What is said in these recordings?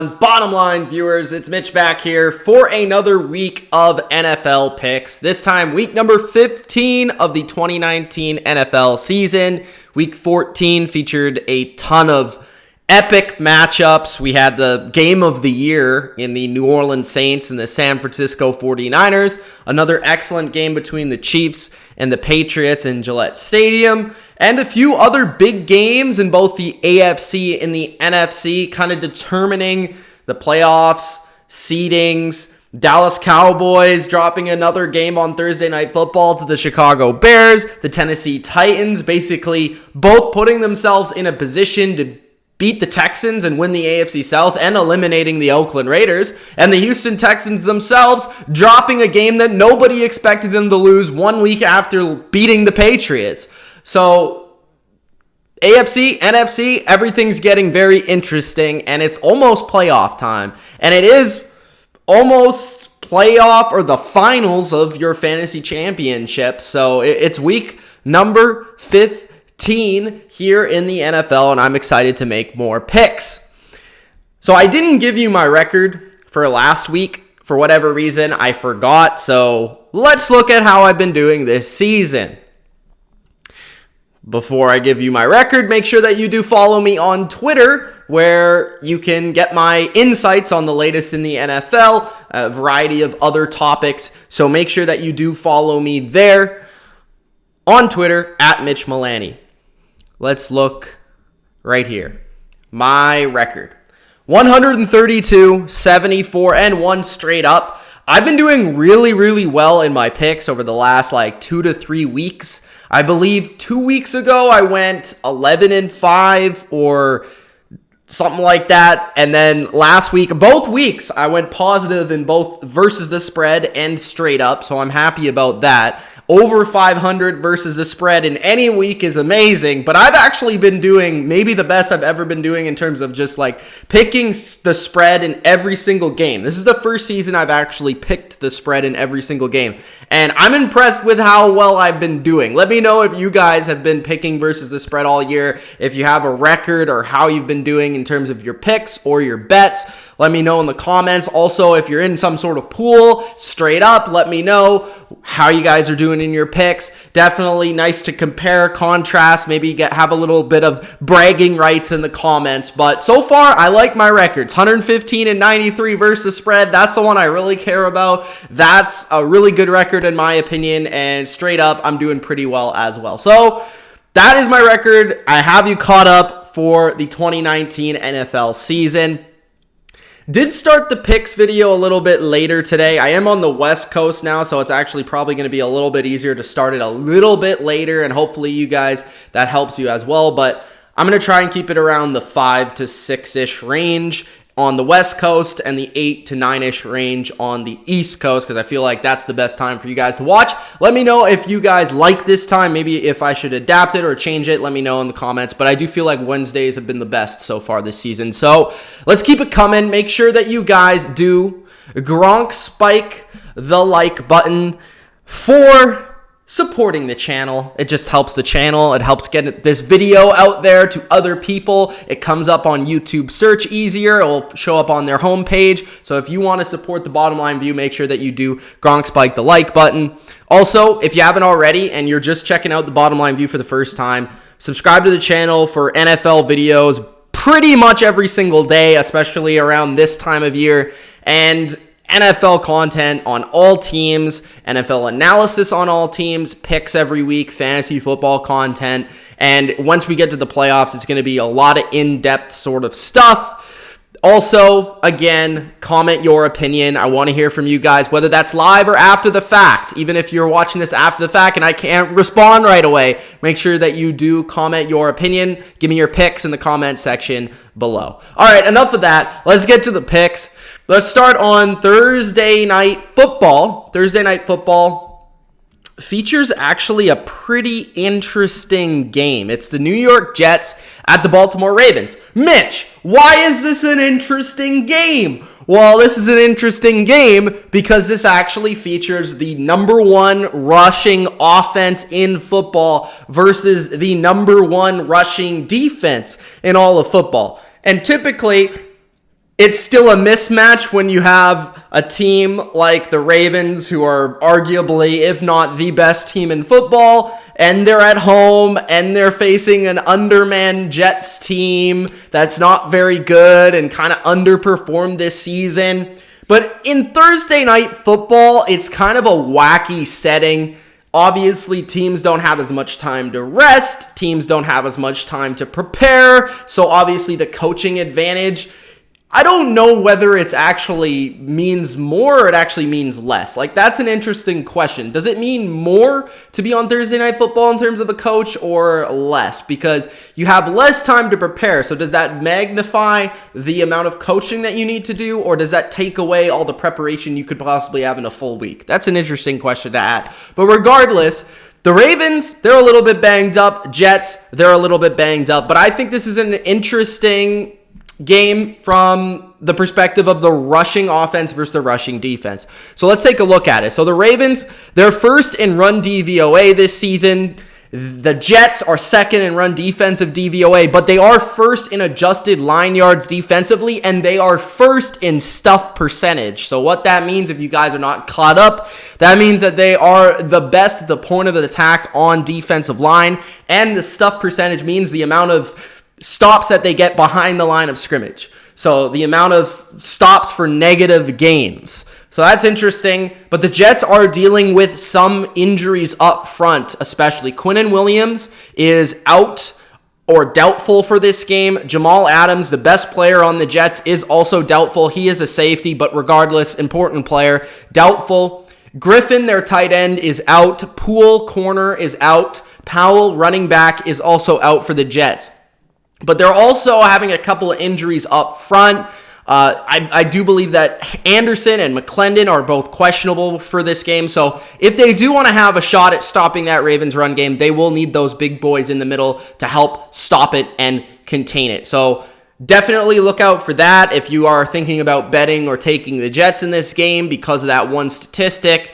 Bottom line viewers, it's Mitch back here for another week of NFL picks. This time, week number 15 of the 2019 NFL season. Week 14 featured a ton of epic matchups. We had the game of the year in the New Orleans Saints and the San Francisco 49ers. Another excellent game between the Chiefs and the Patriots in Gillette Stadium. And a few other big games in both the AFC and the NFC, kind of determining the playoffs, seedings. Dallas Cowboys dropping another game on Thursday Night Football to the Chicago Bears. The Tennessee Titans basically both putting themselves in a position to beat the Texans and win the AFC South and eliminating the Oakland Raiders. And the Houston Texans themselves dropping a game that nobody expected them to lose 1 week after beating the Patriots. So AFC, NFC, everything's getting very interesting, and it's almost playoff time. And it is almost playoff or the finals of your fantasy championship. So it's week number 15 here in the NFL, and I'm excited to make more picks. So I didn't give you my record for last week. For whatever reason, I forgot. So let's look at how I've been doing this season. Before I give you my record, make sure that you do follow me on Twitter, where you can get my insights on the latest in the NFL, a variety of other topics. So make sure that you do follow me there on Twitter at Mitch Milani. Let's look right here. My record: 132, 74, and 1 straight up. I've been doing really well in my picks over the last 2 to 3 weeks. I believe 2 weeks ago I went 11-5 or something like that. And then last week, both weeks, I went positive in both versus the spread and straight up. So I'm happy about that. Over 500 versus the spread in any week is amazing. But I've actually been doing maybe the best I've ever been doing in terms of just picking the spread in every single game. This is the first season I've actually picked the spread in every single game. And I'm impressed with how well I've been doing. Let me know if you guys have been picking versus the spread all year. If you have a record or how you've been doing in terms of your picks or your bets, let me know in the comments. Also, if you're in some sort of pool, straight up, let me know how you guys are doing in your picks. Definitely nice to compare, contrast, maybe have a little bit of bragging rights in the comments. But so far, I like my records. 115 and 93 versus the spread. That's the one I really care about. That's a really good record in my opinion. And straight up, I'm doing pretty well as well. So that is my record. I have you caught up for the 2019 NFL season. Did start the picks video a little bit later today. I am on the West Coast now, so it's actually probably going to be a little bit easier to start it a little bit later, and hopefully you guys, that helps you as well. But I'm going to try and keep it around the 5 to 6-ish range on the West Coast and the 8 to 9-ish range on the East Coast, because I feel like that's the best time for you guys to watch. Let me know if you guys like this time, maybe if I should adapt it or change it. Let me know in the comments, but I do feel like Wednesdays have been the best so far this season. So let's keep it coming. Make sure that you guys do Gronk spike the like button for supporting the channel. It just helps the channel. It helps get this video out there to other people. It comes up on YouTube search easier. It will show up on their homepage. So if you want to support the Bottom Line View, make sure that you do Gronk spike the like button. Also, if you haven't already and you're just checking out the Bottom Line View for the first time, subscribe to the channel for NFL videos pretty much every single day, especially around this time of year, and NFL content on all teams, NFL analysis on all teams, picks every week, fantasy football content. And once we get to the playoffs, it's going to be a lot of in-depth sort of stuff. Also, again, comment your opinion. I want to hear from you guys, whether that's live or after the fact. Even if you're watching this after the fact and I can't respond right away, make sure that you do comment your opinion. Give me your picks in the comment section below. All right, enough of that. Let's get to the picks. Let's start on Thursday Night Football. Thursday Night Football features actually a pretty interesting game. It's the New York Jets at the Baltimore Ravens. Mitch, why is this an interesting game? Well, this is an interesting game because this actually features the number one rushing offense in football versus the number one rushing defense in all of football. And typically, it's still a mismatch when you have a team like the Ravens, who are arguably, if not the best team in football, and they're at home, and they're facing an undermanned Jets team that's not very good and kind of underperformed this season. But in Thursday night football, it's kind of a wacky setting. Obviously, teams don't have as much time to rest. Teams don't have as much time to prepare. So obviously, the coaching advantage, I don't know whether it's actually means more or it actually means less. Like, that's an interesting question. Does it mean more to be on Thursday Night Football in terms of the coach, or less? Because you have less time to prepare. So does that magnify the amount of coaching that you need to do, or does that take away all the preparation you could possibly have in a full week? That's an interesting question to add. But regardless, the Ravens, they're a little bit banged up. Jets, they're a little bit banged up. But I think this is an interesting game from the perspective of the rushing offense versus the rushing defense. So let's take a look at it. So the Ravens, they're first in run DVOA this season. The Jets are second in run defensive DVOA, but they are first in adjusted line yards defensively, and they are first in stuff percentage. So what that means, if you guys are not caught up, that means that they are the best at the point of attack on defensive line, and the stuff percentage means the amount of stops that they get behind the line of scrimmage. So the amount of stops for negative gains. So that's interesting. But the Jets are dealing with some injuries up front, especially. Quinnen Williams is out or doubtful for this game. Jamal Adams, the best player on the Jets, is also doubtful. He is a safety, but regardless, important player, doubtful. Griffin, their tight end, is out. Poole, corner, is out. Powell, running back, is also out for the Jets. But they're also having a couple of injuries up front. I do believe that Anderson and McClendon are both questionable for this game. So if they do want to have a shot at stopping that Ravens run game, they will need those big boys in the middle to help stop it and contain it. So definitely look out for that if you are thinking about betting or taking the Jets in this game because of that one statistic.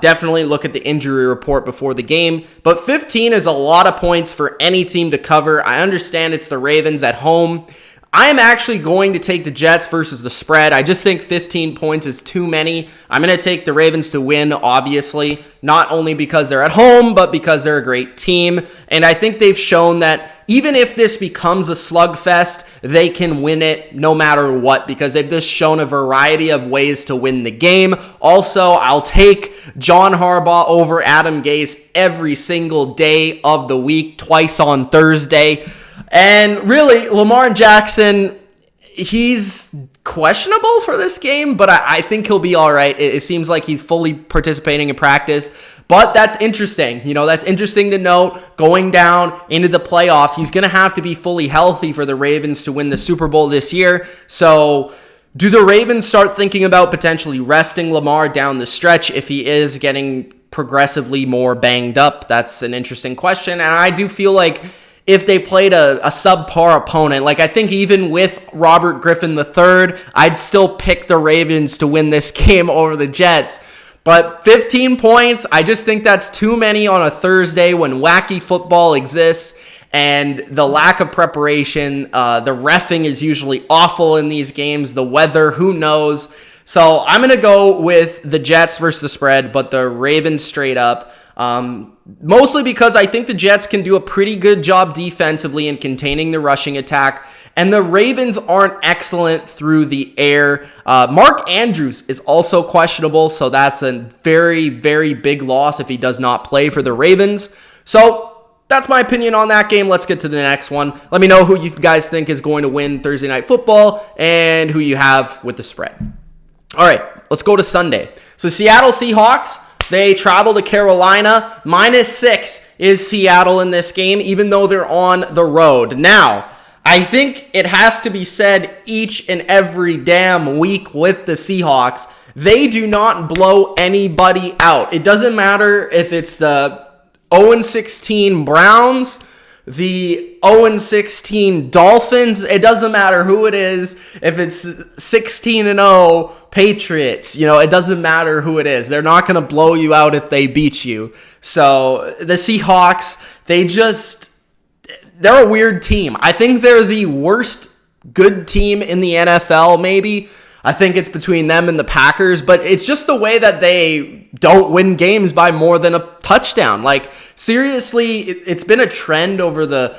Definitely look at the injury report before the game. But 15 is a lot of points for any team to cover. I understand it's the Ravens at home. I am actually going to take the Jets versus the spread. I just think 15 points is too many. I'm going to take the Ravens to win, obviously, not only because they're at home, but because they're a great team. And I think they've shown that even if this becomes a slugfest, they can win it no matter what, because they've just shown a variety of ways to win the game. Also, I'll take John Harbaugh over Adam Gase every single day of the week, twice on Thursday. And really, Lamar Jackson, he's questionable for this game, but I think he'll be all right. It seems like he's fully participating in practice, but that's interesting. You know, that's interesting to note. Going down into the playoffs, he's going to have to be fully healthy for the Ravens to win the Super Bowl this year. So do the Ravens start thinking about potentially resting Lamar down the stretch if he is getting progressively more banged up? That's an interesting question, and I do feel like if they played a subpar opponent, like I think even with Robert Griffin III, I'd still pick the Ravens to win this game over the Jets. But 15 points, I just think that's too many on a Thursday when wacky football exists and the lack of preparation. The reffing is usually awful in these games. The weather, who knows? So I'm going to go with the Jets versus the spread, but the Ravens straight up. Mostly because I think the Jets can do a pretty good job defensively in containing the rushing attack, and the Ravens aren't excellent through the air. Mark Andrews is also questionable, so that's a very, very big loss if he does not play for the Ravens. So that's my opinion on that game. Let's get to the next one. Let me know who you guys think is going to win Thursday Night Football and who you have with the spread. All right, let's go to Sunday. So Seattle Seahawks, they travel to Carolina. -6 is Seattle in this game, even though they're on the road. Now, I think it has to be said each and every damn week with the Seahawks, they do not blow anybody out. It doesn't matter if it's the 0-16 Browns, the 0-16 Dolphins. It doesn't matter who it is. If it's 16-0 Patriots, you know, it doesn't matter who it is. They're not going to blow you out if they beat you. So the Seahawks, they're a weird team. I think they're the worst good team in the NFL, maybe. I think it's between them and the Packers, but it's just the way that they don't win games by more than a touchdown. Like, seriously, it's been a trend over the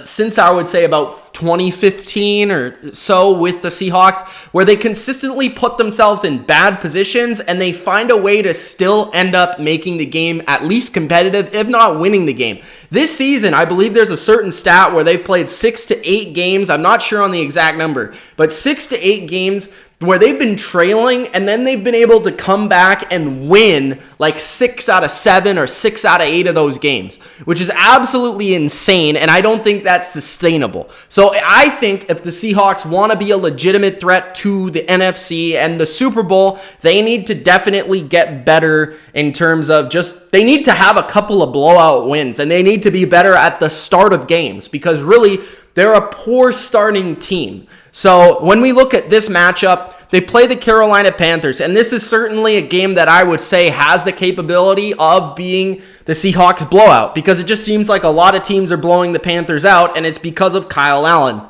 since I would say about 2015 or so with the Seahawks, where they consistently put themselves in bad positions and they find a way to still end up making the game at least competitive, if not winning the game. This season, I believe there's a certain stat where they've played 6 to 8 games. I'm not sure on the exact number, but 6 to 8 games where they've been trailing and then they've been able to come back and win like 6 out of 7 or 6 out of 8 of those games, which is absolutely insane, and I don't think that's sustainable. So I think if the Seahawks want to be a legitimate threat to the NFC and the Super Bowl, they need to definitely get better in terms of they need to have a couple of blowout wins, and they need to be better at the start of games, because really, they're a poor starting team. So when we look at this matchup, they play the Carolina Panthers, and this is certainly a game that I would say has the capability of being the Seahawks blowout, because it just seems like a lot of teams are blowing the Panthers out, and it's because of Kyle Allen.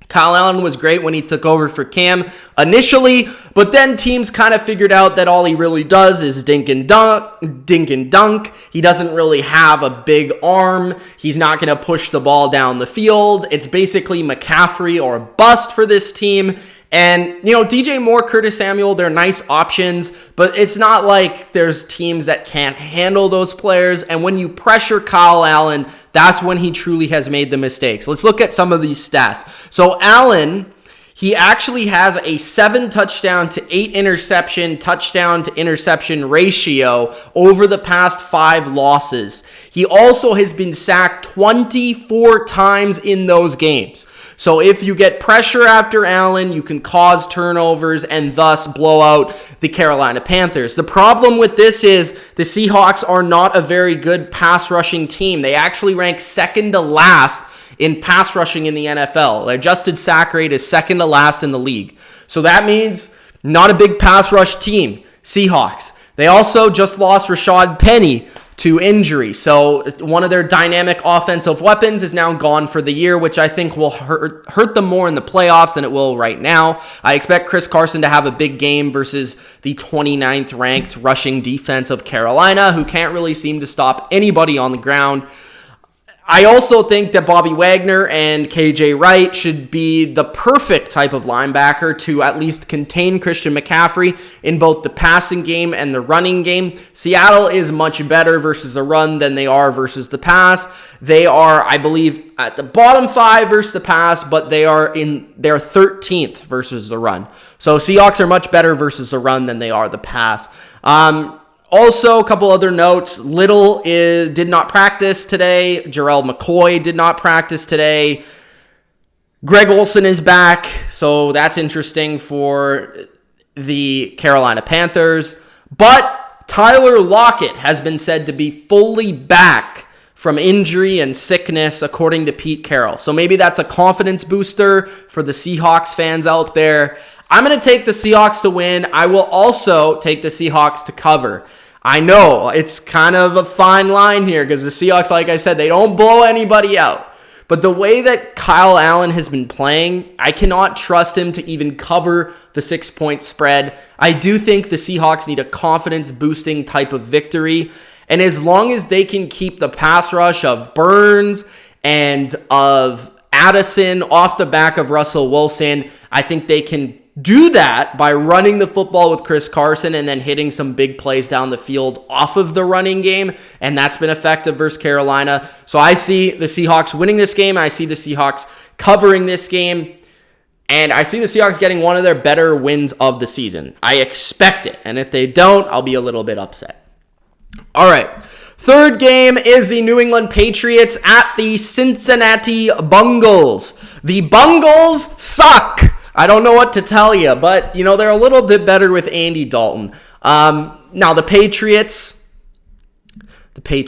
Kyle Allen was great when he took over for Cam initially, but then teams kind of figured out that all he really does is dink and dunk. He doesn't really have a big arm. He's not going to push the ball down the field. It's basically McCaffrey or bust for this team. And, DJ Moore, Curtis Samuel, they're nice options, but it's not like there's teams that can't handle those players. And when you pressure Kyle Allen, that's when he truly has made the mistakes. Let's look at some of these stats. So Allen, he actually has a 7 touchdown to 8 interception touchdown to interception ratio over the past 5 losses. He also has been sacked 24 times in those games. So if you get pressure after Allen, you can cause turnovers and thus blow out the Carolina Panthers. The problem with this is the Seahawks are not a very good pass rushing team. They actually rank second to last in pass rushing in the NFL. Their adjusted sack rate is second to last in the league. So that means not a big pass rush team, Seahawks. They also just lost Rashad Penny to injury. So one of their dynamic offensive weapons is now gone for the year, which I think will hurt them more in the playoffs than it will right now. I expect Chris Carson to have a big game versus the 29th ranked rushing defense of Carolina, who can't really seem to stop anybody on the ground. I also think that Bobby Wagner and KJ Wright should be the perfect type of linebacker to at least contain Christian McCaffrey in both the passing game and the running game. Seattle is much better versus the run than they are versus the pass. They are, I believe, at the bottom 5 versus the pass, but they are in their 13th versus the run. So Seahawks are much better versus the run than they are the pass. Also, a couple other notes. Little did not practice today. Jarrell McCoy did not practice today. Greg Olsen is back, so that's interesting for the Carolina Panthers. But Tyler Lockett has been said to be fully back from injury and sickness, according to Pete Carroll. So maybe that's a confidence booster for the Seahawks fans out there. I'm going to take the Seahawks to win. I will also take the Seahawks to cover. I know it's kind of a fine line here because the Seahawks, like I said, they don't blow anybody out. But the way that Kyle Allen has been playing, I cannot trust him to even cover the 6-point spread. I do think the Seahawks need a confidence-boosting type of victory. And as long as they can keep the pass rush of Burns and of Addison off the back of Russell Wilson, I think they can do that by running the football with Chris Carson and then hitting some big plays down the field off of the running game, and that's been effective versus Carolina. So I see the Seahawks winning this game. I see the Seahawks covering this game, and I see the Seahawks getting one of their better wins of the season. I expect it, and if they don't, I'll be a little bit upset. All right. Third game is the New England Patriots at the Cincinnati Bengals. The Bengals suck. I don't know what to tell you, but, they're a little bit better with Andy Dalton. Now, the Patriots, they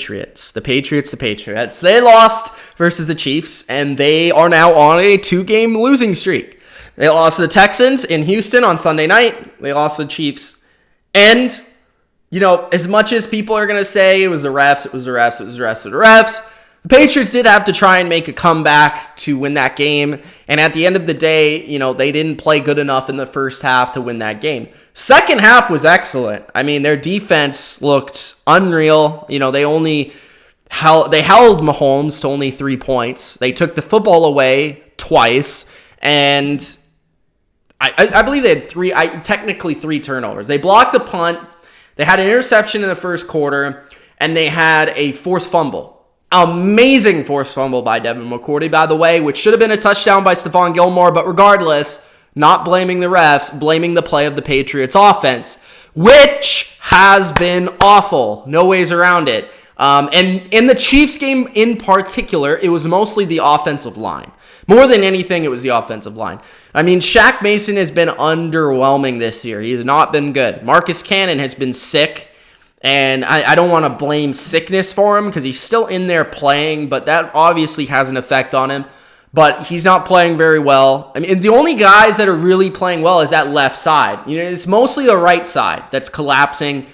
lost versus the Chiefs, and they are now on a 2-game losing streak. They lost to the Texans in Houston on Sunday night. They lost to the Chiefs. And, as much as people are going to say it was the refs, The Patriots did have to try and make a comeback to win that game, and at the end of the day, they didn't play good enough in the first half to win that game. Second half was excellent. I mean, their defense looked unreal. They held Mahomes to only 3 points. They took the football away twice, and I believe they had technically three turnovers. They blocked a punt, they had an interception in the first quarter, and they had a forced fumble. Amazing forced fumble by Devin McCourty, by the way, which should have been a touchdown by Stephon Gilmore, but regardless, not blaming the refs, blaming the play of the Patriots offense, which has been awful. No ways around it. And in the Chiefs game in particular, it was mostly the offensive line. More than anything, it was the offensive line. I mean, Shaq Mason has been underwhelming this year. He has not been good. Marcus Cannon has been sick. And I don't want to blame sickness for him because he's still in there playing, but that obviously has an effect on him. But he's not playing very well. I mean, the only guys that are really playing well is that left side. It's mostly the right side that's collapsing.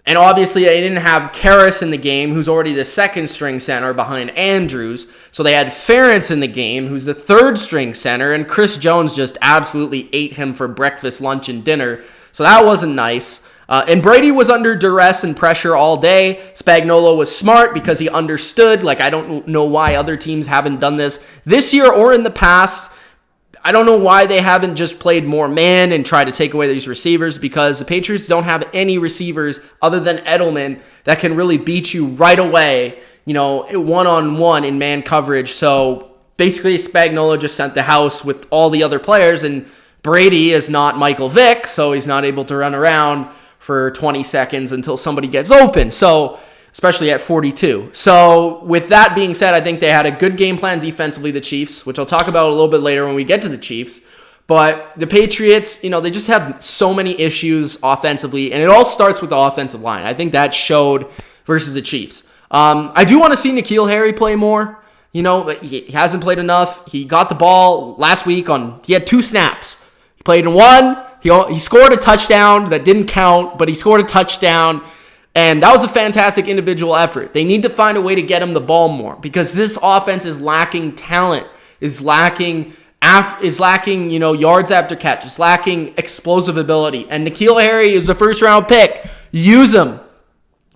And obviously, they didn't have Karras in the game, who's already the second string center behind Andrews. So they had Ferentz in the game, who's the third string center. And Chris Jones just absolutely ate him for breakfast, lunch, and dinner. So that wasn't nice. And Brady was under duress and pressure all day. Spagnuolo was smart because he understood. I don't know why other teams haven't done this year or in the past. I don't know why they haven't just played more man and tried to take away these receivers, because the Patriots don't have any receivers other than Edelman that can really beat you right away, one-on-one in man coverage. So basically Spagnuolo just sent the house with all the other players, and Brady is not Michael Vick, so he's not able to run around for 20 seconds until somebody gets open. So, especially at 42. So, with that being said, I think they had a good game plan defensively, the Chiefs, which I'll talk about a little bit later when we get to the Chiefs. But the Patriots, they just have so many issues offensively, and it all starts with the offensive line. I think that showed versus the Chiefs. I do want to see N'Keal Harry play more. He hasn't played enough. He got the ball last week he had 2 snaps. He played in one. He scored a touchdown that didn't count, but he scored a touchdown, and that was a fantastic individual effort. They need to find a way to get him the ball more, because this offense is lacking talent, is lacking yards after catch, is lacking explosive ability, and N'Keal Harry is a first-round pick. Use him.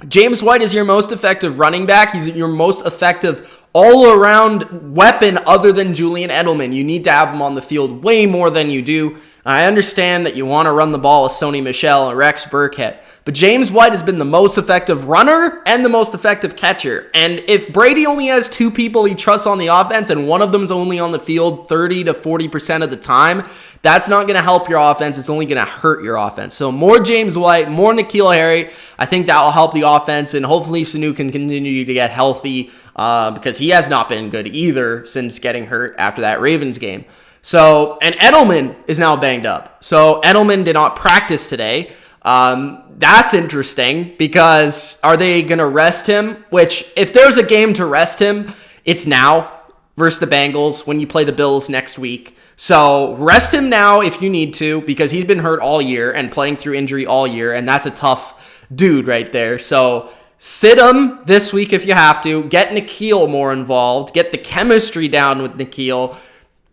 James White is your most effective running back. He's your most effective all-around weapon other than Julian Edelman. You need to have him on the field way more than you do. I understand that you want to run the ball with Sony Michel and Rex Burkhead, but James White has been the most effective runner and the most effective catcher. And if Brady only has 2 people he trusts on the offense and one of them is only on the field 30 to 40% of the time, that's not going to help your offense. It's only going to hurt your offense. So more James White, more N'Keal Harry. I think that will help the offense, and hopefully Sanu can continue to get healthy because he has not been good either since getting hurt after that Ravens game. So, and Edelman is now banged up. So Edelman did not practice today. That's interesting, because are they going to rest him? Which, if there's a game to rest him, it's now versus the Bengals when you play the Bills next week. So rest him now if you need to, because he's been hurt all year and playing through injury all year, and that's a tough dude right there. So sit him this week if you have to. Get N'Keal more involved. Get the chemistry down with N'Keal.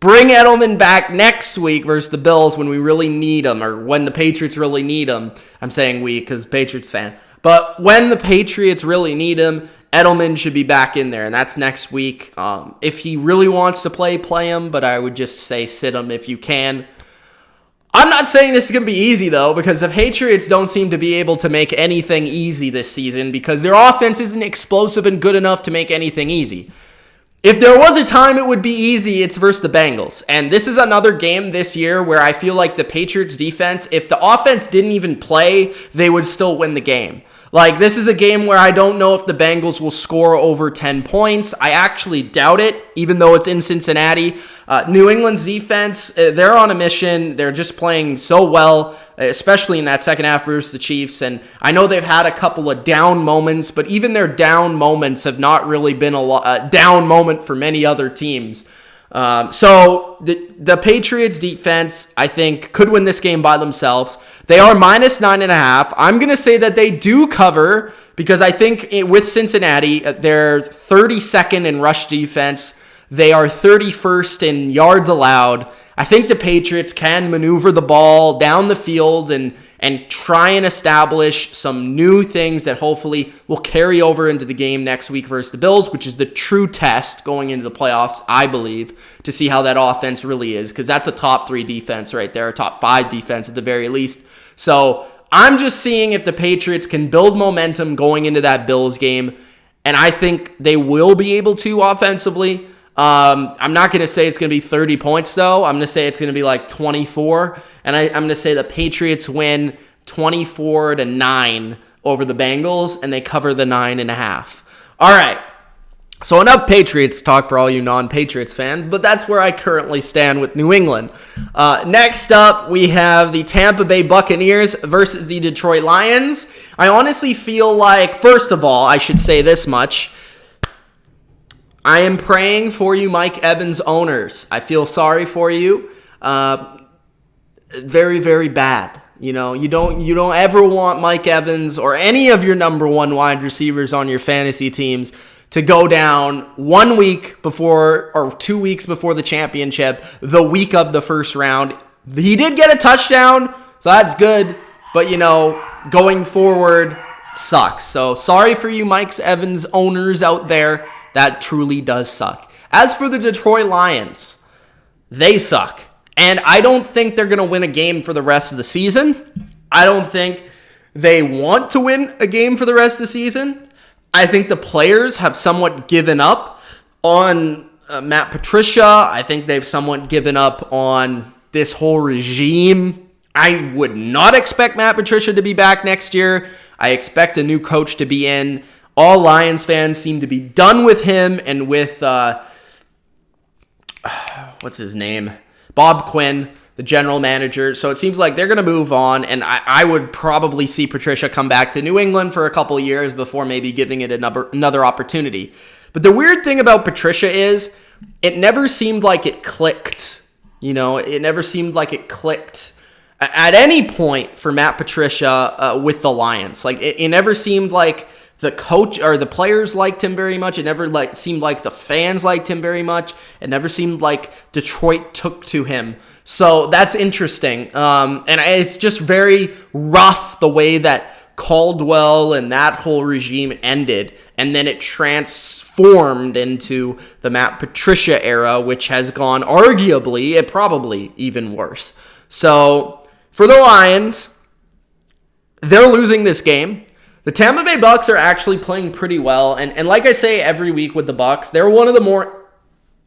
Bring Edelman back next week versus the Bills when we really need him, or when the Patriots really need him. I'm saying we because Patriots fan. But when the Patriots really need him, Edelman should be back in there, and that's next week. If he really wants to play him, but I would just say sit him if you can. I'm not saying this is going to be easy, though, because the Patriots don't seem to be able to make anything easy this season because their offense isn't explosive and good enough to make anything easy. If there was a time it would be easy, it's versus the Bengals. And this is another game this year where I feel like the Patriots defense, if the offense didn't even play, they would still win the game. This is a game where I don't know if the Bengals will score over 10 points. I actually doubt it, even though it's in Cincinnati. New England's defense, they're on a mission. They're just playing so well, especially in that second half versus the Chiefs. And I know they've had a couple of down moments, but even their down moments have not really been a down moment for many other teams. So the Patriots defense, I think, could win this game by themselves. They are minus 9.5. I'm going to say that they do cover because I think with Cincinnati, they're 32nd in rush defense. They are 31st in yards allowed. I think the Patriots can maneuver the ball down the field and try and establish some new things that hopefully will carry over into the game next week versus the Bills, which is the true test going into the playoffs, I believe, to see how that offense really is, because that's a top 3 defense right there, a top 5 defense at the very least. So I'm just seeing if the Patriots can build momentum going into that Bills game, and I think they will be able to offensively. I'm not going to say it's going to be 30 points, though. I'm going to say it's going to be like 24. And I'm going to say the Patriots win 24-9 over the Bengals, and they cover the 9.5. All right. So enough Patriots talk for all you non-Patriots fans, but that's where I currently stand with New England. Next up, we have the Tampa Bay Buccaneers versus the Detroit Lions. I honestly feel like, first of all, I should say this much. I am praying for you, Mike Evans owners. I feel sorry for you. Very, very bad. You know, you don't ever want Mike Evans or any of your number 1 wide receivers on your fantasy teams to go down 1 week before or 2 weeks before the championship, the week of the first round. He did get a touchdown, so that's good. But, going forward sucks. So sorry for you, Mike Evans owners out there. That truly does suck. As for the Detroit Lions, they suck. And I don't think they're going to win a game for the rest of the season. I don't think they want to win a game for the rest of the season. I think the players have somewhat given up on Matt Patricia. I think they've somewhat given up on this whole regime. I would not expect Matt Patricia to be back next year. I expect a new coach to be in. All Lions fans seem to be done with him and with, what's his name? Bob Quinn, the general manager. So it seems like they're going to move on, and I would probably see Patricia come back to New England for a couple of years before maybe giving it another opportunity. But the weird thing about Patricia is it never seemed like it clicked. It never seemed like it clicked at any point for Matt Patricia with the Lions. Like it never seemed like the coach or the players liked him very much. It never seemed like the fans liked him very much. It never seemed like Detroit took to him. So that's interesting. And it's just very rough the way that Caldwell and that whole regime ended. And then it transformed into the Matt Patricia era, which has gone arguably, probably even worse. So for the Lions, they're losing this game. The Tampa Bay Bucks are actually playing pretty well, and like I say every week with the Bucks, they're one of the more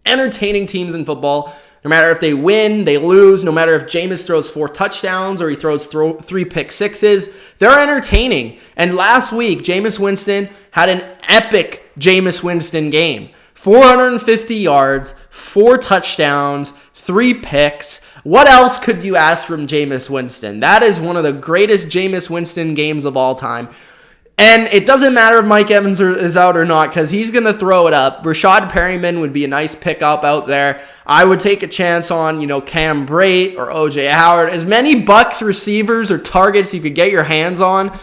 entertaining teams in football. No matter if they win, they lose, no matter if Jameis throws 4 touchdowns or he throws 3 pick sixes, they're entertaining. And last week, Jameis Winston had an epic Jameis Winston game. 450 yards, 4 touchdowns, 3 picks. What else could you ask from Jameis Winston? That is one of the greatest Jameis Winston games of all time. And it doesn't matter if Mike Evans is out or not because he's going to throw it up. Rashad Perryman would be a nice pickup out there. I would take a chance on, Cam Brate or O.J. Howard. As many Bucks receivers or targets you could get your hands on,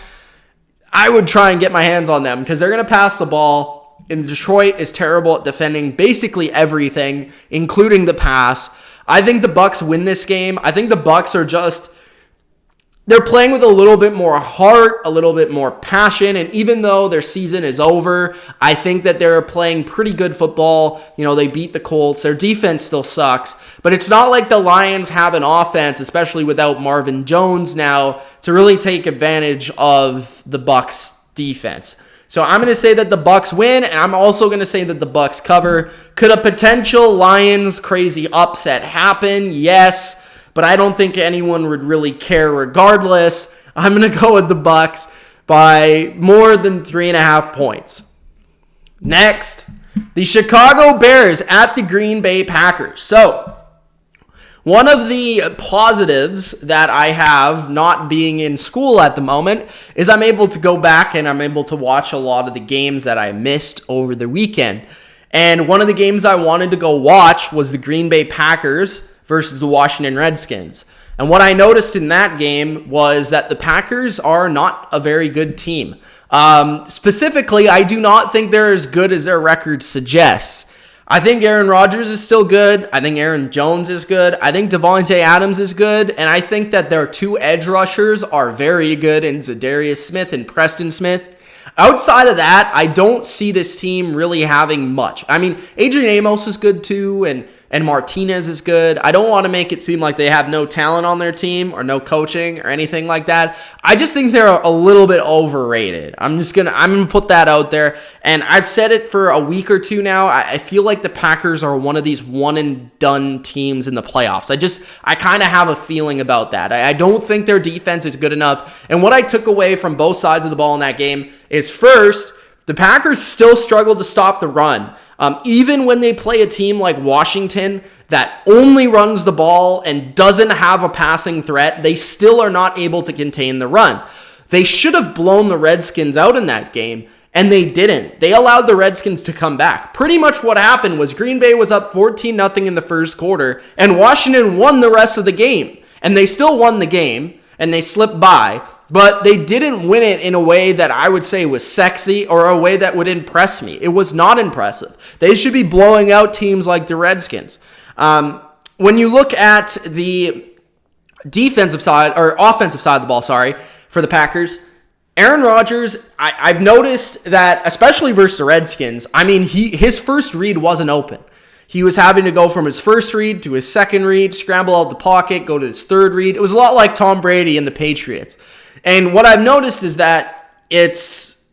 I would try and get my hands on them because they're going to pass the ball. And Detroit is terrible at defending basically everything, including the pass. I think the Bucks win this game. I think the Bucks are they're playing with a little bit more heart, a little bit more passion, and even though their season is over, I think that they're playing pretty good football. They beat the Colts. Their defense still sucks, but it's not like the Lions have an offense, especially without Marvin Jones now, to really take advantage of the Bucks defense. So I'm going to say that the Bucks win, and I'm also going to say that the Bucks cover. Could a potential Lions crazy upset happen? Yes. But I don't think anyone would really care regardless. I'm going to go with the Bucks by more than 3.5 points. Next, the Chicago Bears at the Green Bay Packers. So, one of the positives that I have not being in school at the moment is I'm able to go back and I'm able to watch a lot of the games that I missed over the weekend. And one of the games I wanted to go watch was the Green Bay Packers versus the Washington Redskins. And what I noticed in that game was that the Packers are not a very good team. Specifically, I do not think they're as good as their record suggests. I think Aaron Rodgers is still good. I think Aaron Jones is good. I think Devontae Adams is good. And I think that their two edge rushers are very good in Zadarius Smith and Preston Smith. Outside of that, I don't see this team really having much. I mean, Adrian Amos is good too, and Martinez is good. I don't want to make it seem like they have no talent on their team or no coaching or anything like that. I just think they're a little bit overrated. I'm gonna put that out there. And I've said it for a week or two now. I feel like the Packers are one of these one and done teams in the playoffs. I kind of have a feeling about that. I don't think their defense is good enough. And what I took away from both sides of the ball in that game is, first, the Packers still struggle to stop the run. Even when they play a team like Washington that only runs the ball and doesn't have a passing threat, they still are not able to contain the run. They should have blown the Redskins out in that game, and they didn't. They allowed the Redskins to come back. Pretty much what happened was Green Bay was up 14-0 in the first quarter, and Washington won the rest of the game. And they still won the game, and they slipped by. But they didn't win it in a way that I would say was sexy or a way that would impress me. It was not impressive. They should be blowing out teams like the Redskins. When you look at the offensive side of the ball, for the Packers, Aaron Rodgers, I've noticed that, especially versus the Redskins, I mean, his first read wasn't open. He was having to go from his first read to his second read, scramble out the pocket, go to his third read. It was a lot like Tom Brady and the Patriots. And what I've noticed is that it's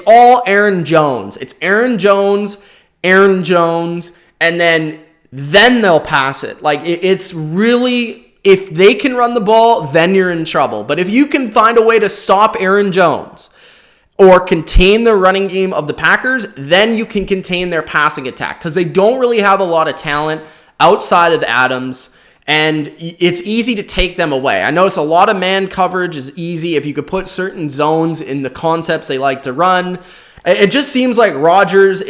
all Aaron Jones. It's Aaron Jones, and then they'll pass it. Like, it's really, if they can run the ball, then you're in trouble. But if you can find a way to stop Aaron Jones or contain the running game of the Packers, then you can contain their passing attack, because they don't really have a lot of talent outside of Adams. And it's easy to take them away. I notice a lot of man coverage is easy if you could put certain zones in the concepts they like to run. It just seems like Rodgers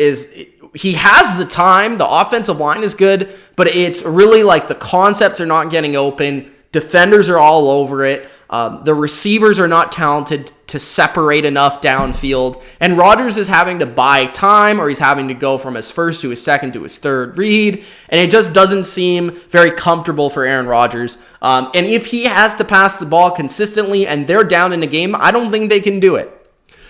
he has the time. The offensive line is good, but it's really like the concepts are not getting open. Defenders are all over it. The receivers are not talented to separate enough downfield. And Rodgers is having to buy time, or he's having to go from his first to his second to his third read. And it just doesn't seem very comfortable for Aaron Rodgers. And if he has to pass the ball consistently and they're down in the game, I don't think they can do it.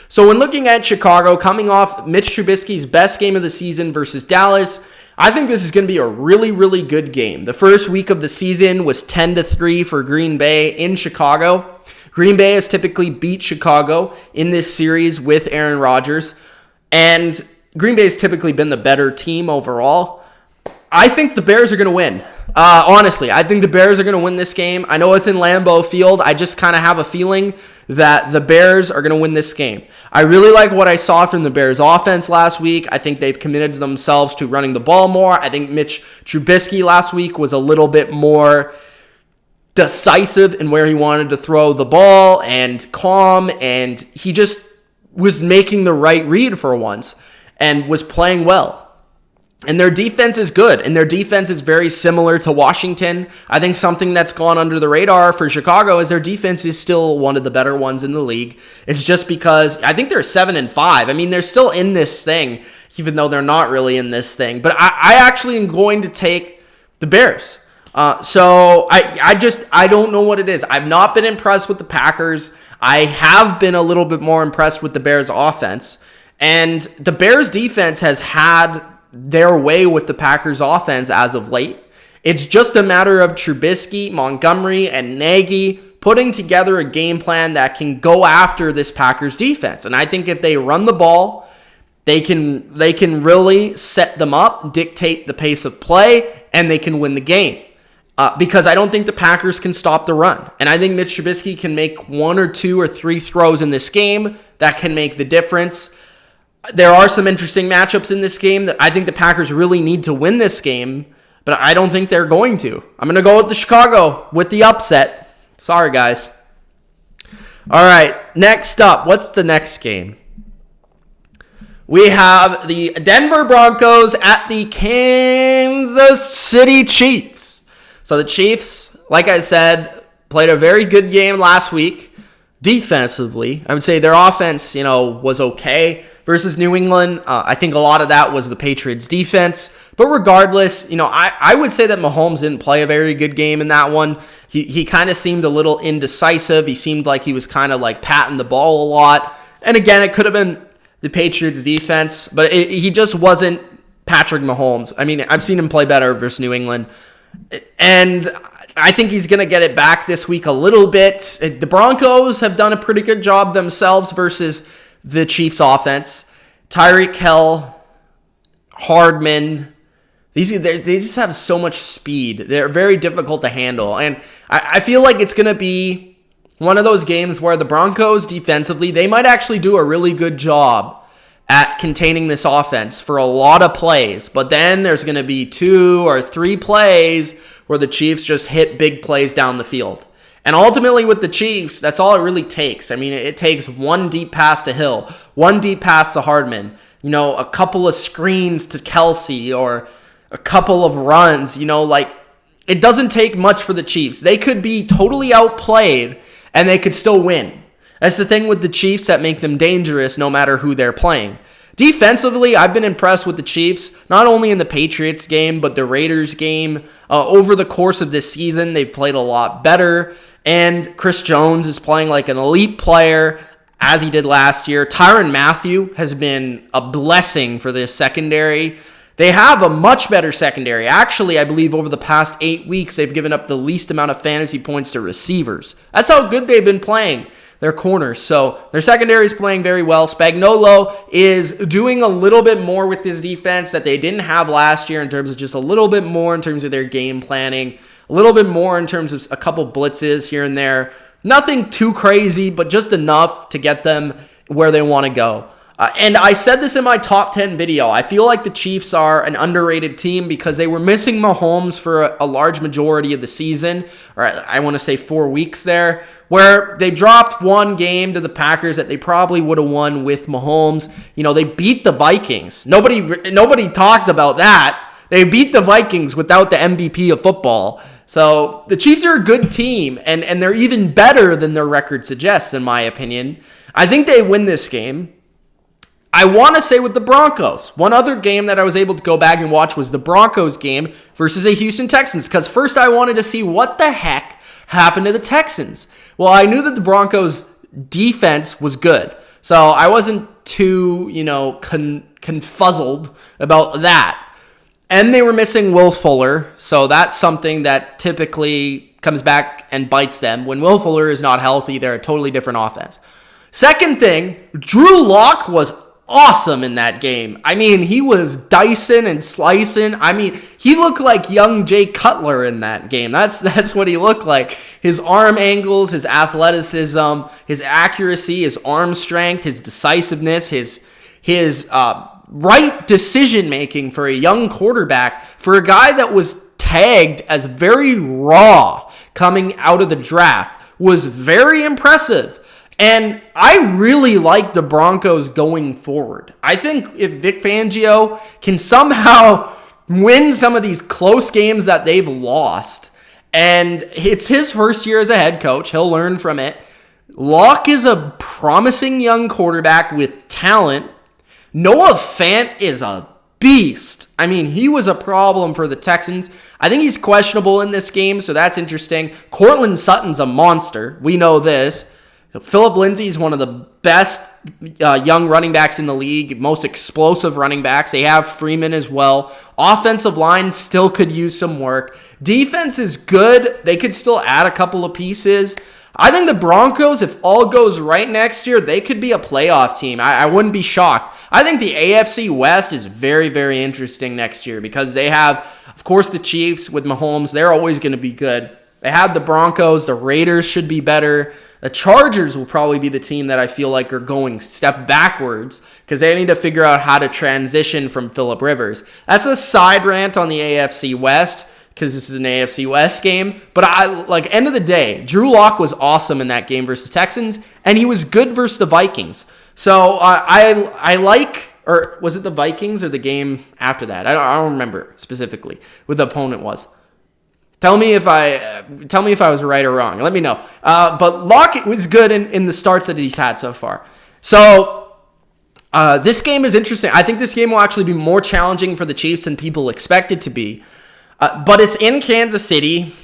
So when looking at Chicago, coming off Mitch Trubisky's best game of the season versus Dallas, I think this is going to be a really, really good game. The first week of the season was 10-3 for Green Bay in Chicago. Green Bay has typically beat Chicago in this series with Aaron Rodgers, and Green Bay has typically been the better team overall. I think the Bears are going to win. Honestly, I think the Bears are going to win this game. I know it's in Lambeau Field. I just kind of have a feeling that the Bears are going to win this game. I really like what I saw from the Bears offense last week. I think they've committed themselves to running the ball more. I think Mitch Trubisky last week was a little bit more decisive in where he wanted to throw the ball and calm, and he just was making the right read for once and was playing well. And their defense is good, and their defense is very similar to Washington. I think something that's gone under the radar for Chicago is their defense is still one of the better ones in the league. It's just because I think they're 7-5. I mean, they're still in this thing, even though they're not really in this thing. But I actually am going to take the Bears. So I don't know what it is. I've not been impressed with the Packers. I have been a little bit more impressed with the Bears offense. And the Bears defense has had their way with the Packers offense as of late. It's just a matter of Trubisky, Montgomery, and Nagy putting together a game plan that can go after this Packers defense. And I think if they run the ball, they can really set them up, dictate the pace of play, and they can win the game. Because I don't think the Packers can stop the run. And I think Mitch Trubisky can make 1 or 2 or 3 throws in this game that can make the difference. There are some interesting matchups in this game that I think the Packers really need to win this game, but I don't think they're going to. I'm going to go with the Chicago with the upset. Sorry, guys. All right, next up, what's the next game? We have the Denver Broncos at the Kansas City Chiefs. So the Chiefs, like I said, played a very good game last week. Defensively, I would say their offense, was okay versus New England. I think a lot of that was the Patriots' defense. But regardless, I would say that Mahomes didn't play a very good game in that one. He kind of seemed a little indecisive. He seemed like he was kind of like patting the ball a lot. And again, it could have been the Patriots' defense, but he just wasn't Patrick Mahomes. I mean, I've seen him play better versus New England. And I think he's going to get it back this week a little bit. The Broncos have done a pretty good job themselves versus the Chiefs' offense. Tyreek Hill, Hardman, they just have so much speed. They're very difficult to handle. And I feel like it's going to be one of those games where the Broncos defensively, they might actually do a really good job at containing this offense for a lot of plays. But then there's going to be 2 or 3 plays where the Chiefs just hit big plays down the field. And ultimately with the Chiefs, that's all it really takes. I mean, it takes one deep pass to Hill, one deep pass to Hardman, a couple of screens to Kelsey, or a couple of runs, it doesn't take much for the Chiefs. They could be totally outplayed and they could still win. That's the thing with the Chiefs that make them dangerous no matter who they're playing. Defensively, I've been impressed with the Chiefs, not only in the Patriots game, but the Raiders game. Over the course of this season, they've played a lot better. And Chris Jones is playing like an elite player, as he did last year. Tyrann Mathieu has been a blessing for this secondary. They have a much better secondary. Actually, I believe over the past 8 weeks, they've given up the least amount of fantasy points to receivers. That's how good they've been playing their corners. So their secondary is playing very well. Spagnuolo is doing a little bit more with this defense that they didn't have last year in terms of just a little bit more in terms of their game planning, a little bit more in terms of a couple blitzes here and there. Nothing too crazy, but just enough to get them where they want to go. And I said this in my top 10 video. I feel like the Chiefs are an underrated team because they were missing Mahomes for a large majority of the season, or I want to say 4 weeks there, where they dropped one game to the Packers that they probably would have won with Mahomes. They beat the Vikings. Nobody talked about that. They beat the Vikings without the MVP of football. So the Chiefs are a good team, and they're even better than their record suggests, in my opinion. I think they win this game. I want to say with the Broncos, one other game that I was able to go back and watch was the Broncos game versus the Houston Texans, because first I wanted to see what the heck happened to the Texans. Well, I knew that the Broncos defense was good, so I wasn't too, confuzzled about that. And they were missing Will Fuller, so that's something that typically comes back and bites them. When Will Fuller is not healthy, they're a totally different offense. Second thing, Drew Lock was awesome in that game. I mean, he was dicing and slicing. I mean, he looked like young Jay Cutler in that game. That's what he looked like. His arm angles, his athleticism, his accuracy, his arm strength, his decisiveness, his right decision making for a young quarterback, for a guy that was tagged as very raw coming out of the draft, was very impressive. And I really like the Broncos going forward. I think if Vic Fangio can somehow win some of these close games that they've lost, and it's his first year as a head coach, he'll learn from it. Locke is a promising young quarterback with talent. Noah Fant is a beast. I mean, he was a problem for the Texans. I think he's questionable in this game, so that's interesting. Cortland Sutton's a monster. We know this. Phillip Lindsay is one of the best young running backs in the league, most explosive running backs. They have Freeman as well. Offensive line still could use some work. Defense is good. They could still add a couple of pieces. I think the Broncos, if all goes right next year, they could be a playoff team. I wouldn't be shocked. I think the AFC West is very, very interesting next year because they have, of course, the Chiefs with Mahomes. They're always going to be good. They have the Broncos. The Raiders should be better. The Chargers will probably be the team that I feel like are going step backwards because they need to figure out how to transition from Phillip Rivers. That's a side rant on the AFC West because this is an AFC West game. But end of the day, Drew Lock was awesome in that game versus the Texans, and he was good versus the Vikings. So I like Or was it the Vikings or the game after that? I don't remember specifically who the opponent was. Tell me if I was right or wrong. Let me know. But Lockett was good in the starts that he's had so far. So this game is interesting. I think this game will actually be more challenging for the Chiefs than people expect it to be. But it's in Kansas City.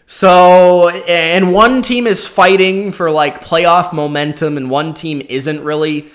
So, and one team is fighting for like playoff momentum and one team isn't really.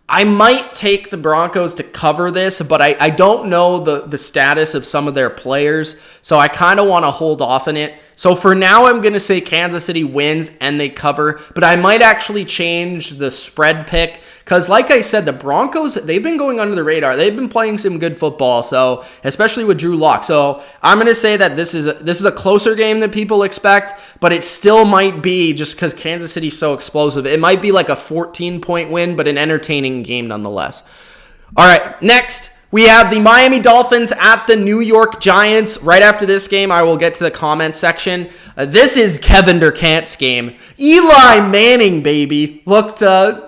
I might take the Broncos to cover this, but I don't know the status of some of their players, so I kind of want to hold off on it. So for now, I'm going to say Kansas City wins and they cover, but I might actually change the spread pick because, like I said, the Broncos, they've been going under the radar. They've been playing some good football, so especially with Drew Lock. So I'm going to say that this is a closer game than people expect, but it still might be just because Kansas City's so explosive. It might be like a 14-point win, but an entertaining game nonetheless. All right, next. We have the Miami Dolphins at the New York Giants. Right after this game, I will get to the comments section. This is Kevin Durant's game. Eli Manning, baby, looked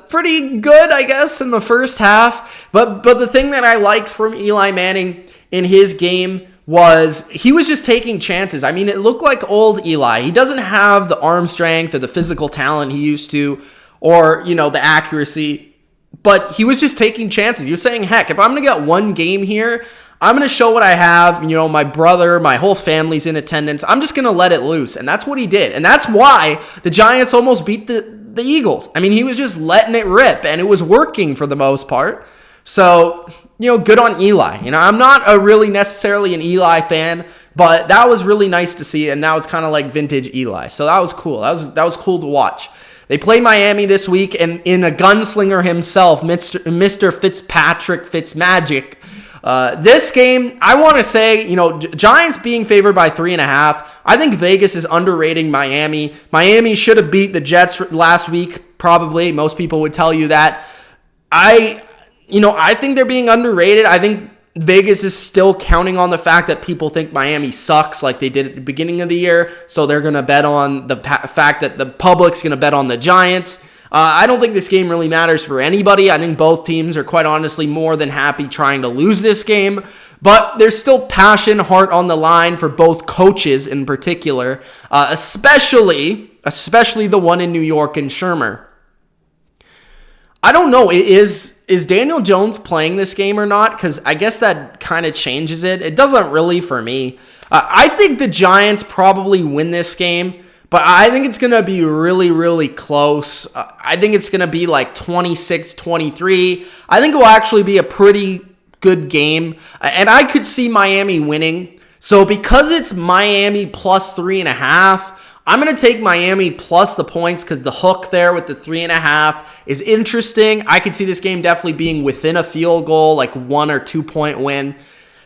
pretty good, I guess, in the first half. But the thing that I liked from Eli Manning in his game was he was just taking chances. I mean, it looked like old Eli. He doesn't have the arm strength or the physical talent he used to, or, the accuracy. But he was just taking chances. He was saying, heck, if I'm going to get one game here, I'm going to show what I have. My brother, my whole family's in attendance. I'm just going to let it loose. And that's what he did. And that's why the Giants almost beat the Eagles. I mean, he was just letting it rip, and it was working for the most part. So, good on Eli. I'm not really necessarily an Eli fan, but that was really nice to see, and that was kind of like vintage Eli. So that was cool. That was cool to watch. They play Miami this week, and in a gunslinger himself, Mr. Fitzpatrick Fitzmagic. This game, I want to say, Giants being favored by 3.5. I think Vegas is underrating Miami. Miami should have beat the Jets last week, probably. Most people would tell you that. I think they're being underrated. I think Vegas is still counting on the fact that people think Miami sucks like they did at the beginning of the year. So they're going to bet on the fact that the public's going to bet on the Giants. I don't think this game really matters for anybody. I think both teams are quite honestly more than happy trying to lose this game. But there's still passion, heart on the line for both coaches in particular, especially the one in New York and Shermer. I don't know. Is Daniel Jones playing this game or not? Because I guess that kind of changes it. It doesn't really for me. I think the Giants probably win this game, but I think it's going to be really, really close. I think it's going to be like 26-23. I think it will actually be a pretty good game, and I could see Miami winning. So because it's Miami plus 3.5, I'm going to take Miami plus the points because the hook there with the 3.5 is interesting. I could see this game definitely being within a field goal, like 1 or 2 point win.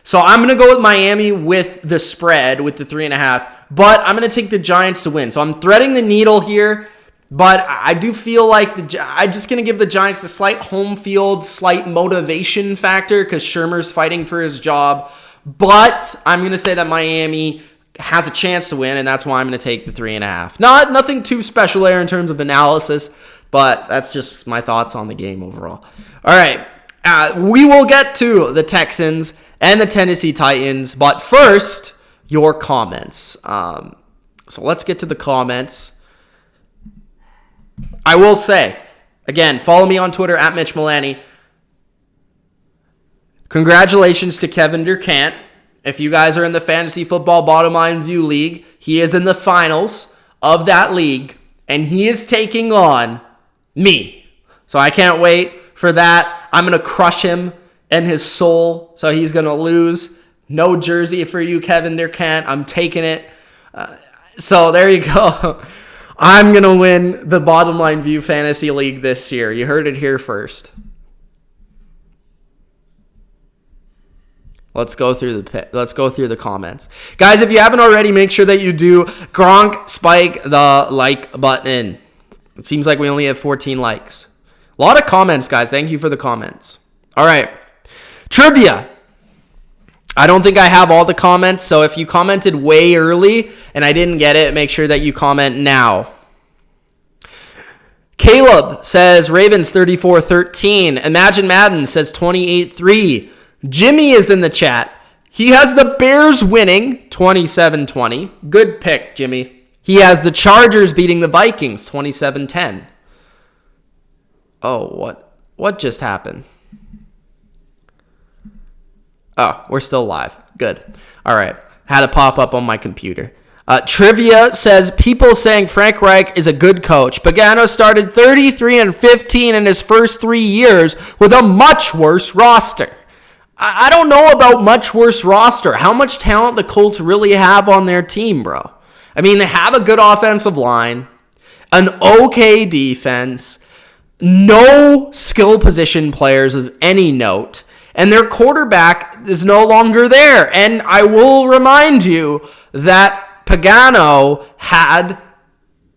So I'm going to go with Miami with the spread with the 3.5, but I'm going to take the Giants to win. So I'm threading the needle here, but I do feel like I'm just going to give the Giants the slight home field, slight motivation factor because Shermer's fighting for his job. But I'm going to say that Miami has a chance to win, and that's why I'm going to take the 3.5. Nothing too special there in terms of analysis, but that's just my thoughts on the game overall. All right, we will get to the Texans and the Tennessee Titans, but first, your comments. So let's get to the comments. I will say, again, follow me on Twitter at Mitch Milani. Congratulations to Kevin Durant. If you guys are in the Fantasy Football Bottom Line View League, he is in the finals of that league, and he is taking on me. So I can't wait for that. I'm going to crush him and his soul, so he's going to lose. No jersey for you, Kevin Durant. I'm taking it. So there you go. I'm going to win the Bottom Line View Fantasy League this year. You heard it here first. Let's go through the comments. Guys, if you haven't already, make sure that you do Gronk spike the like button. It seems like we only have 14 likes. A lot of comments, guys. Thank you for the comments. All right. Trivia. I don't think I have all the comments, so if you commented way early and I didn't get it, make sure that you comment now. Caleb says Ravens 34-13. Imagine Madden says 28-3. Jimmy is in the chat. He has the Bears winning 27-20. Good pick, Jimmy. He has the Chargers beating the Vikings 27-10. Oh, what just happened? Oh, we're still live. Good. All right. Had to pop up on my computer. Trivia says, people saying Frank Reich is a good coach. Pagano started 33-15 in his first 3 years with a much worse roster. I don't know about much worse roster. How much talent the Colts really have on their team, bro? I mean, they have a good offensive line, an okay defense, no skill position players of any note, and their quarterback is no longer there. And I will remind you that Pagano had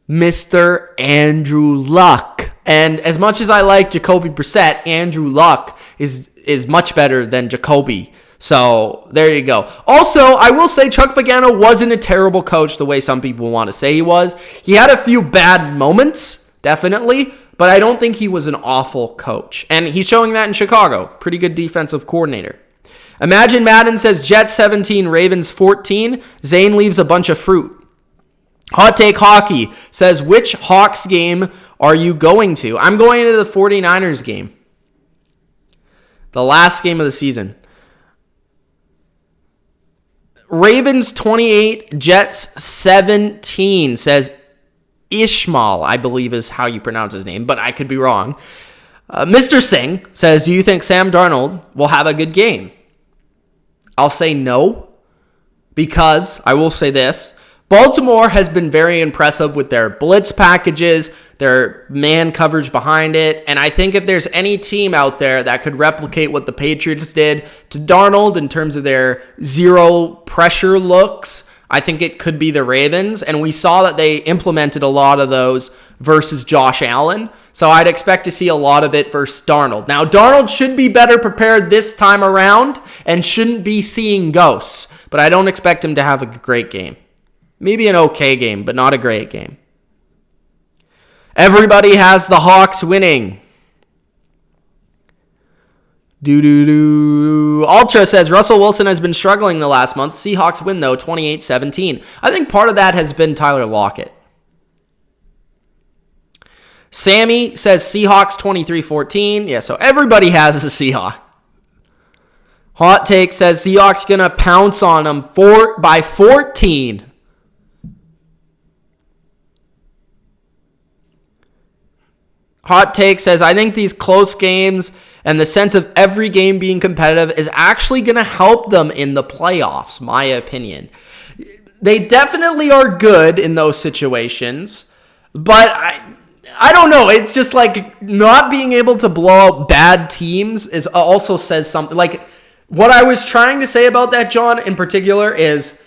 Mr. Andrew Luck. And as much as I like Jacoby Brissett, Andrew Luck is much better than Jacoby. So there you go. Also, I will say Chuck Pagano wasn't a terrible coach the way some people want to say he was. He had a few bad moments, definitely, but I don't think he was an awful coach. And he's showing that in Chicago. Pretty good defensive coordinator. Imagine Madden says Jets 17, Ravens 14. Zane leaves a bunch of fruit. Hot Take Hockey says, which Hawks game are you going to? I'm going to the 49ers game. The last game of the season. Ravens 28, Jets 17, says Ishmael, I believe is how you pronounce his name, but I could be wrong. Mr. Singh says, do you think Sam Darnold will have a good game? I'll say no, because I will say this. Baltimore has been very impressive with their blitz packages, their man coverage behind it, and I think if there's any team out there that could replicate what the Patriots did to Darnold in terms of their zero pressure looks, I think it could be the Ravens, and we saw that they implemented a lot of those versus Josh Allen, so I'd expect to see a lot of it versus Darnold. Now, Darnold should be better prepared this time around and shouldn't be seeing ghosts, but I don't expect him to have a great game. Maybe an okay game, but not a great game. Everybody has the Hawks winning. Ultra says, Russell Wilson has been struggling the last month. Seahawks win, though, 28-17. I think part of that has been Tyler Lockett. Sammy says Seahawks 23-14. Yeah, so everybody has a Seahawk. Hot Take says Seahawks going to pounce on them by 14. Hot Take says, I think these close games and the sense of every game being competitive is actually going to help them in the playoffs, my opinion. They definitely are good in those situations, but I don't know. It's just like not being able to blow out bad teams also says something. Like what I was trying to say about that, John, in particular is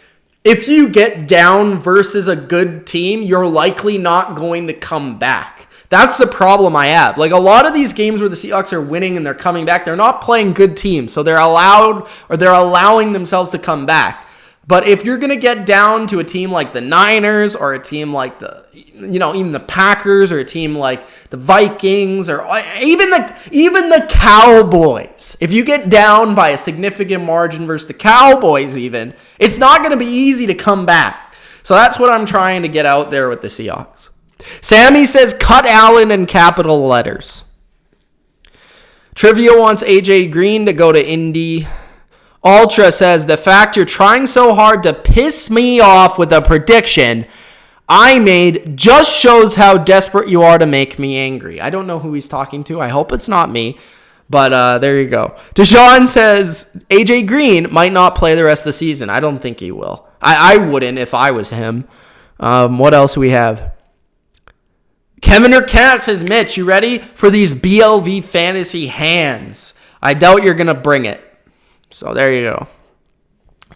if you get down versus a good team, you're likely not going to come back. That's the problem I have. Like a lot of these games where the Seahawks are winning and they're coming back, they're not playing good teams. So they're allowing themselves to come back. But if you're going to get down to a team like the Niners or a team like even the Packers or a team like the Vikings or even the Cowboys, if you get down by a significant margin versus the Cowboys even, it's not going to be easy to come back. So that's what I'm trying to get out there with the Seahawks. Sammy says, cut Allen in capital letters. Trivia wants AJ Green to go to Indy. Ultra says, the fact you're trying so hard to piss me off with a prediction I made just shows how desperate you are to make me angry. I don't know who he's talking to. I hope it's not me. But there you go. Deshaun says, AJ Green might not play the rest of the season. I don't think he will. I wouldn't if I was him. What else do we have? Kevin Cat says, Mitch, you ready for these BLV fantasy hands? I doubt you're going to bring it. So there you go.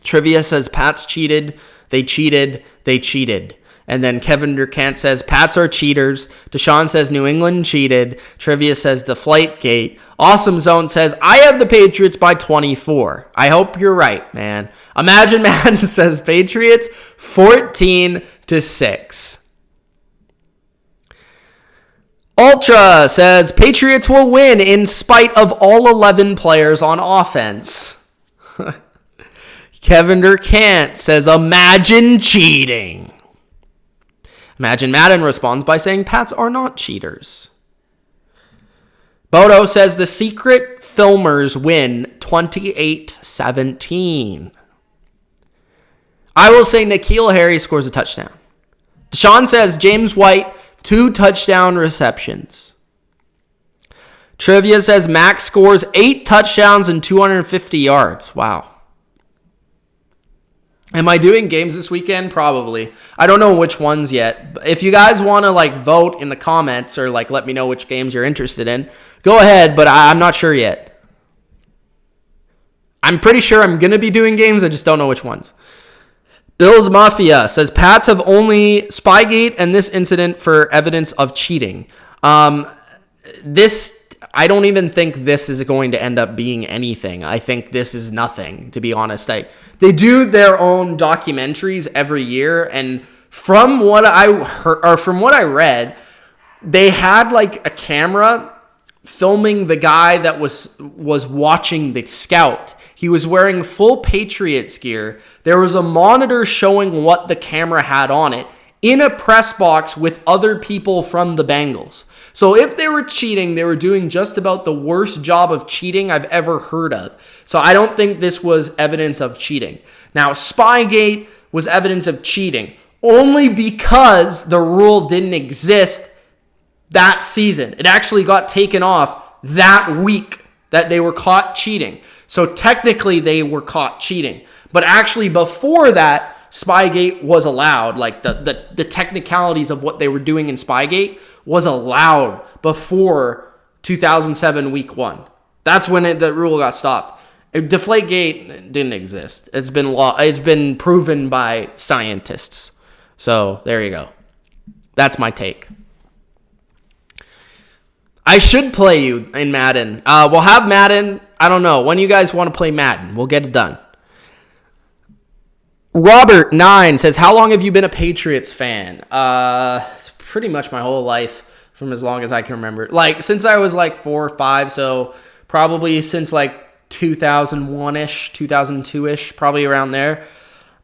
Trivia says, Pats cheated. They cheated. They cheated. And then Kevin Durkant says, Pats are cheaters. Deshaun says, New England cheated. Trivia says, Deflategate. Awesome Zone says, I have the Patriots by 24. I hope you're right, man. Imagine Man says, Patriots 14-6. Ultra says Patriots will win in spite of all 11 players on offense. Kevin Durkant says imagine cheating. Imagine Madden responds by saying Pats are not cheaters. Bodo says the secret filmers win 28-17. I will say N'Keal Harry scores a touchdown. Deshaun says James White, 2 touchdown receptions. Trivia says Max scores 8 touchdowns and 250 yards. Wow. Am I doing games this weekend? Probably. I don't know which ones yet. If you guys want to vote in the comments or let me know which games you're interested in, go ahead, but I'm not sure yet. I'm pretty sure I'm going to be doing games. I just don't know which ones. Bills Mafia says Pats have only Spygate and this incident for evidence of cheating. I don't even think this is going to end up being anything. I think this is nothing, to be honest. They do their own documentaries every year, and from what I heard or from what I read, they had a camera filming the guy that was watching the scout. He was wearing full Patriots gear. There was a monitor showing what the camera had on it in a press box with other people from the Bengals. So if they were cheating, they were doing just about the worst job of cheating I've ever heard of. So I don't think this was evidence of cheating. Now, Spygate was evidence of cheating only because the rule didn't exist that season. It actually got taken off that week that they were caught cheating. So technically they were caught cheating. But actually before that, Spygate was allowed. The technicalities of what they were doing in Spygate was allowed before 2007 week 1. That's when the rule got stopped. Deflategate didn't exist. It's been proven by scientists. So there you go. That's my take. I should play you in Madden. We'll have Madden. I don't know. When you guys want to play Madden, we'll get it done. Robert9 says, how long have you been a Patriots fan? Pretty much my whole life, from as long as I can remember. Since I was 4 or 5, so probably since 2001-ish, 2002-ish, probably around there.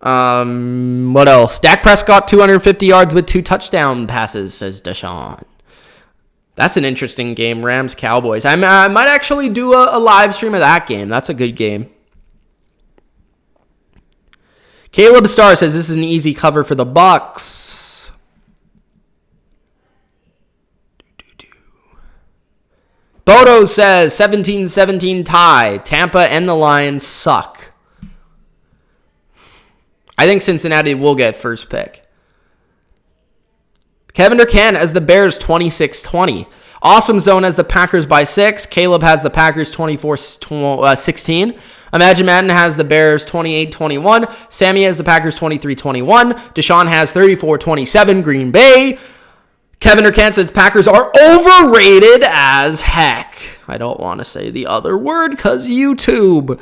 What else? Dak Prescott, 250 yards with 2 touchdown passes, says Deshaun. That's an interesting game, Rams-Cowboys. I might actually do a live stream of that game. That's a good game. Caleb Starr says this is an easy cover for the Bucks. Bodo says 17-17 tie. Tampa and the Lions suck. I think Cincinnati will get first pick. Kevin Durkant has the Bears 26-20. Awesome Zone has the Packers by 6. Caleb has the Packers 24-16. Imagine Madden has the Bears 28-21. Sammy has the Packers 23-21. Deshaun has 34-27 Green Bay. Kevin Durkant says Packers are overrated as heck. I don't want to say the other word because YouTube.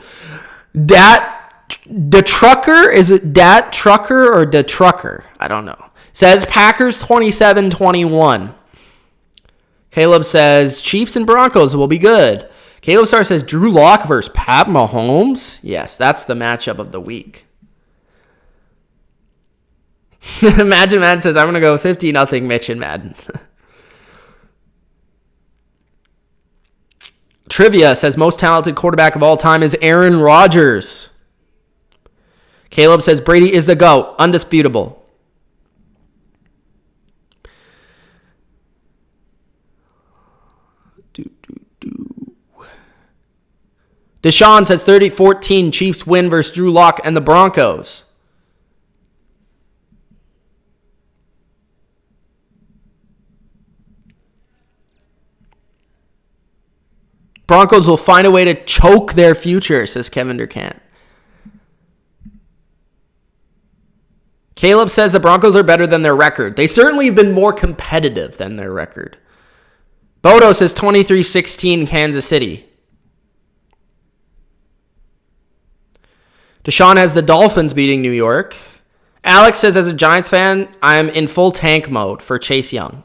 The Trucker, is it Dat Trucker or the Trucker? I don't know. Says Packers 27-21. Caleb says Chiefs and Broncos will be good. Caleb Starr says Drew Lock versus Pat Mahomes. Yes, that's the matchup of the week. Imagine Madden says I'm going to go 50-0 Mitch in Madden. Trivia says most talented quarterback of all time is Aaron Rodgers. Caleb says Brady is the GOAT, undisputable. Deshaun says 30-14 Chiefs win versus Drew Lock and the Broncos. Broncos will find a way to choke their future, says Kevin Durkant. Caleb says the Broncos are better than their record. They certainly have been more competitive than their record. Bodo says 23-16 Kansas City. Deshaun has the Dolphins beating New York. Alex says, as a Giants fan, I'm in full tank mode for Chase Young.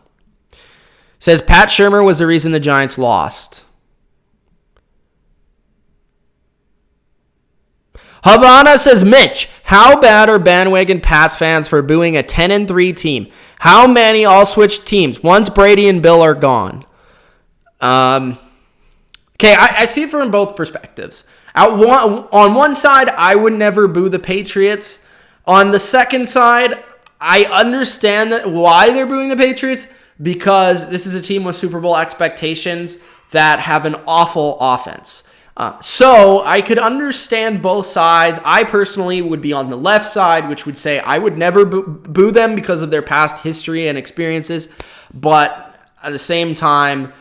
Says Pat Shurmur was the reason the Giants lost. Havana says, Mitch, how bad are bandwagon Pats fans for booing a 10-3 team? How many all switched teams once Brady and Bill are gone? Okay, I see it from both perspectives. On one side, I would never boo the Patriots. On the second side, I understand why they're booing the Patriots, because this is a team with Super Bowl expectations that have an awful offense. So I could understand both sides. I personally would be on the left side, which would say I would never boo them because of their past history and experiences. But at the same time,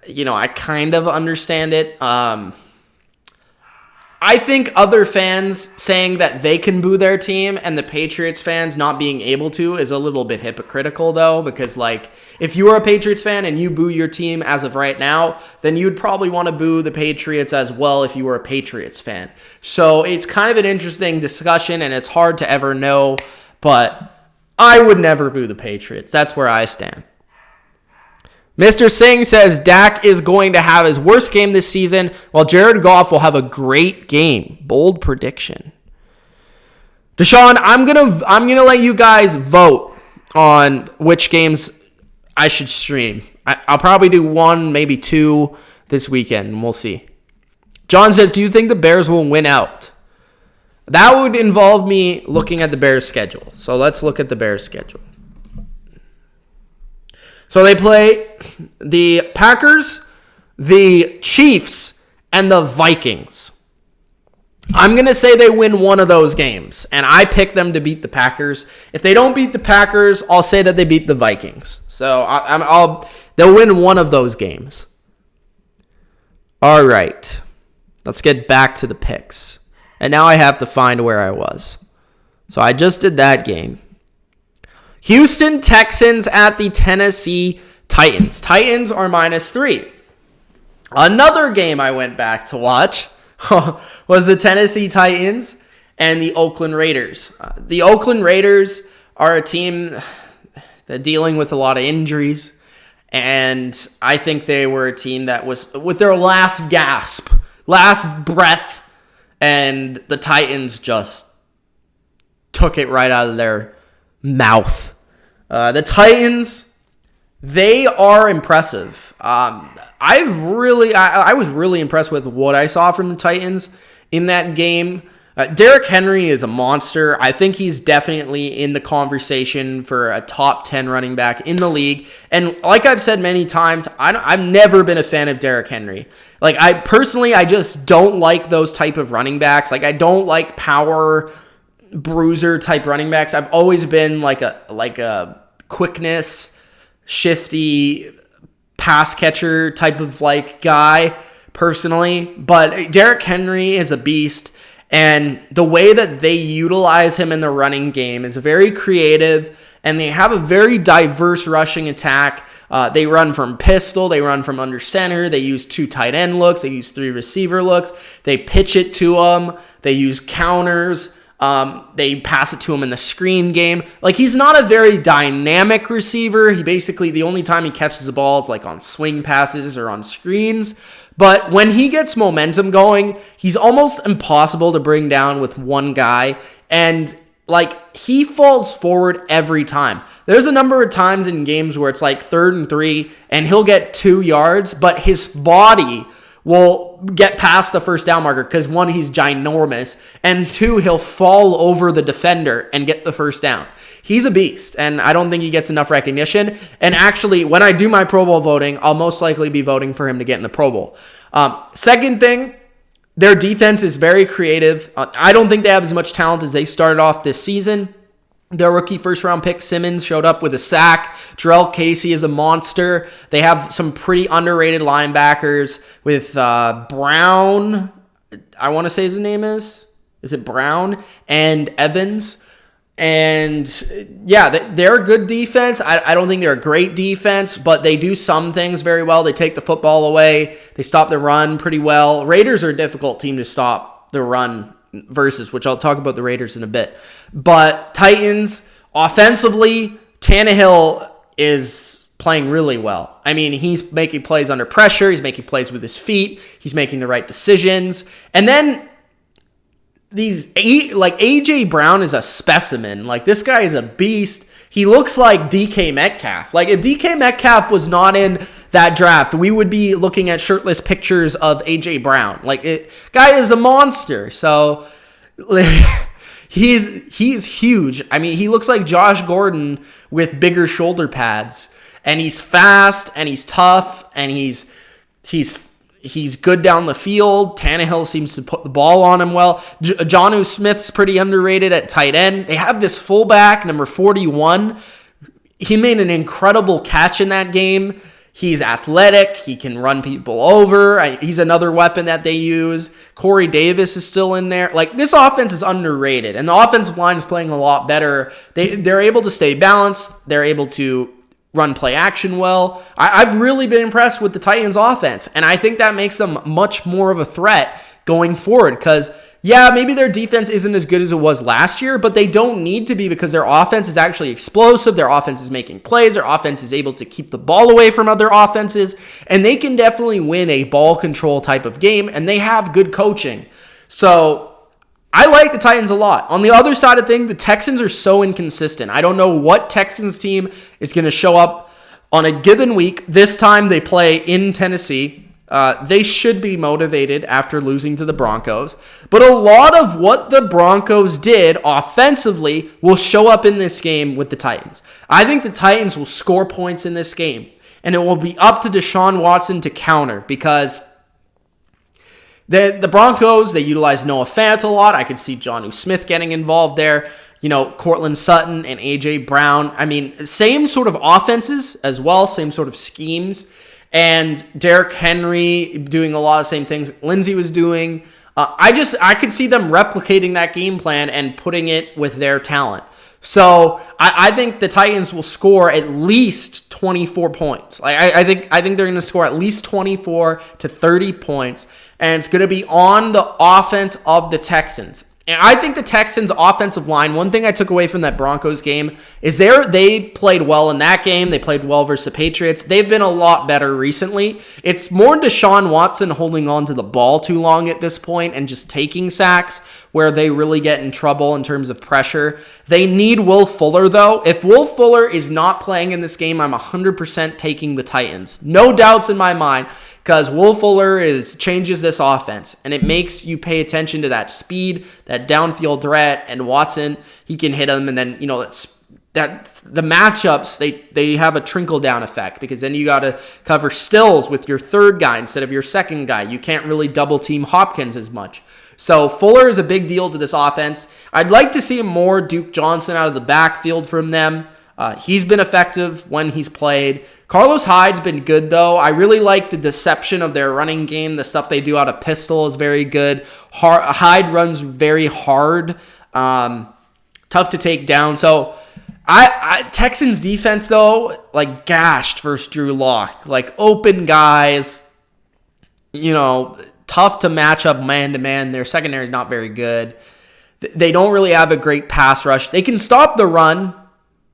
I kind of understand it. I think other fans saying that they can boo their team and the Patriots fans not being able to is a little bit hypocritical, though, because, if you are a Patriots fan and you boo your team as of right now, then you'd probably want to boo the Patriots as well if you were a Patriots fan. So it's kind of an interesting discussion, and it's hard to ever know, but I would never boo the Patriots. That's where I stand. Mr. Singh says Dak is going to have his worst game this season, while Jared Goff will have a great game. Bold prediction. Deshaun, I'm gonna let you guys vote on which games I should stream. I'll probably do one, maybe two this weekend, and we'll see. John says, do you think the Bears will win out? That would involve me looking at the Bears' schedule. So let's look at the Bears' schedule. So they play the Packers, the Chiefs, and the Vikings. I'm going to say they win one of those games, and I pick them to beat the Packers. If they don't beat the Packers, I'll say that they beat the Vikings. So they'll win one of those games. All right. Let's get back to the picks. And now I have to find where I was. So I just did that game. Houston Texans at the Tennessee Titans. Titans are -3. Another game I went back to watch was the Tennessee Titans and the Oakland Raiders. The Oakland Raiders are a team that's dealing with a lot of injuries, and I think they were a team that was with their last gasp, last breath, and the Titans just took it right out of their mouth. The Titans, they are impressive. I was really impressed with what I saw from the Titans in that game. Derrick Henry is a monster. I think he's definitely in the conversation for a top 10 running back in the league. And like I've said many times, I've never been a fan of Derrick Henry. I just don't like those type of running backs. I don't like power bruiser type running backs. I've always been like a quickness, shifty pass catcher type of guy personally. But Derrick Henry is a beast, and the way that they utilize him in the running game is very creative, and they have a very diverse rushing attack. They run from pistol, they run from under center, they use 2 tight end looks, they use 3 receiver looks, they pitch it to them, they use counters. They pass it to him in the screen game. He's not a very dynamic receiver. He basically, the only time he catches the ball is on swing passes or on screens. But when he gets momentum going, he's almost impossible to bring down with one guy. And he falls forward every time. There's a number of times in games where it's 3rd and 3 and he'll get 2 yards, but his body will get past the first down marker because 1, he's ginormous, and 2, he'll fall over the defender and get the first down. He's a beast, and I don't think he gets enough recognition. And actually, when I do my Pro Bowl voting, I'll most likely be voting for him to get in the Pro Bowl. Second thing, their defense is very creative. I don't think they have as much talent as they started off this season. Their rookie first-round pick, Simmons, showed up with a sack. Jarrell Casey is a monster. They have some pretty underrated linebackers with Brown. I want to say his name is. Is it Brown? And Evans. And, yeah, they're a good defense. I don't think they're a great defense, but they do some things very well. They take the football away. They stop the run pretty well. Raiders are a difficult team to stop the run versus, which I'll talk about the Raiders in a bit. But Titans, offensively, Tannehill is playing really well. I mean, he's making plays under pressure. He's making plays with his feet. He's making the right decisions. And then AJ Brown is a specimen. Like, this guy is a beast. He looks like DK Metcalf. Like, if DK Metcalf was not in that draft, we would be looking at shirtless pictures of AJ Brown. Like, guy is a monster. So he's huge. I mean, he looks like Josh Gordon with bigger shoulder pads. And he's fast, and he's tough, and he's good down the field. Tannehill seems to put the ball on him well. Jonnu Smith's pretty underrated at tight end. They have this fullback, number 41. He made an incredible catch in that game. He's athletic. He can run people over. He's another weapon that they use. Corey Davis is still in there. Like, this offense is underrated, and the offensive line is playing a lot better. They're able to stay balanced. They're able to run play action well. I've really been impressed with the Titans offense, and I think that makes them much more of a threat going forward because, yeah, maybe their defense isn't as good as it was last year, but they don't need to be because their offense is actually explosive. Their offense is making plays. Their offense is able to keep the ball away from other offenses, and they can definitely win a ball control type of game, and they have good coaching. So I like the Titans a lot. On the other side of things, the Texans are so inconsistent. I don't know what Texans team is going to show up on a given week. This time they play in Tennessee. They should be motivated after losing to the Broncos. But a lot of what the Broncos did offensively will show up in this game with the Titans. I think the Titans will score points in this game. And it will be up to Deshaun Watson to counter because the Broncos, they utilize Noah Fant a lot. I could see Jonnu Smith getting involved there. You know, Cortland Sutton and A.J. Brown. I mean, same sort of offenses as well, same sort of schemes. And Derrick Henry doing a lot of same things Lindsey was doing. I could see them replicating that game plan and putting it with their talent. So I think the Titans will score at least 24 points. I think they're going to score at least 24 to 30 points. And it's going to be on the offense of the Texans. And I think the Texans' offensive line, one thing I took away from that Broncos game is they played well in that game. They played well versus the Patriots. They've been a lot better recently. It's more Deshaun Watson holding on to the ball too long at this point and just taking sacks where they really get in trouble in terms of pressure. They need Will Fuller, though. If Will Fuller is not playing in this game, I'm 100% taking the Titans. No doubts in my mind. Because Will Fuller changes this offense, and it makes you pay attention to that speed, that downfield threat, and Watson, he can hit him, and then, you know, the matchups, they have a trickle-down effect, because then you got to cover Stills with your third guy instead of your second guy. You can't really double-team Hopkins as much. So Fuller is a big deal to this offense. I'd like to see more Duke Johnson out of the backfield from them. He's been effective when he's played. Carlos Hyde's been good, though. I really like the deception of their running game. The stuff they do out of pistol is very good. Hyde runs very hard. Tough to take down. So Texans defense, though, like gashed versus Drew Lock. Like open guys, you know, tough to match up man-to-man. Their secondary is not very good. They don't really have a great pass rush. They can stop the run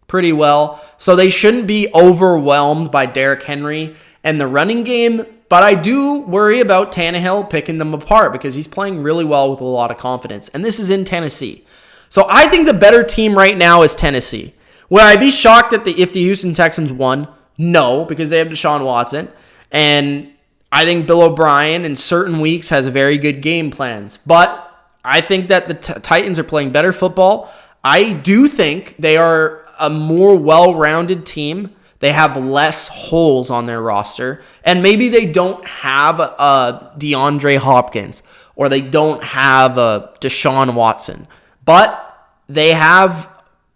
pretty well, so they shouldn't be overwhelmed by Derrick Henry and the running game, but I do worry about Tannehill picking them apart because he's playing really well with a lot of confidence, and this is in Tennessee. So I think the better team right now is Tennessee. Would I be shocked if the Houston Texans won? No, because they have Deshaun Watson, and I think Bill O'Brien in certain weeks has very good game plans, but I think that the Titans are playing better football. I do think they are a more well-rounded team. They have less holes on their roster. And maybe they don't have a DeAndre Hopkins or they don't have a Deshaun Watson. But they have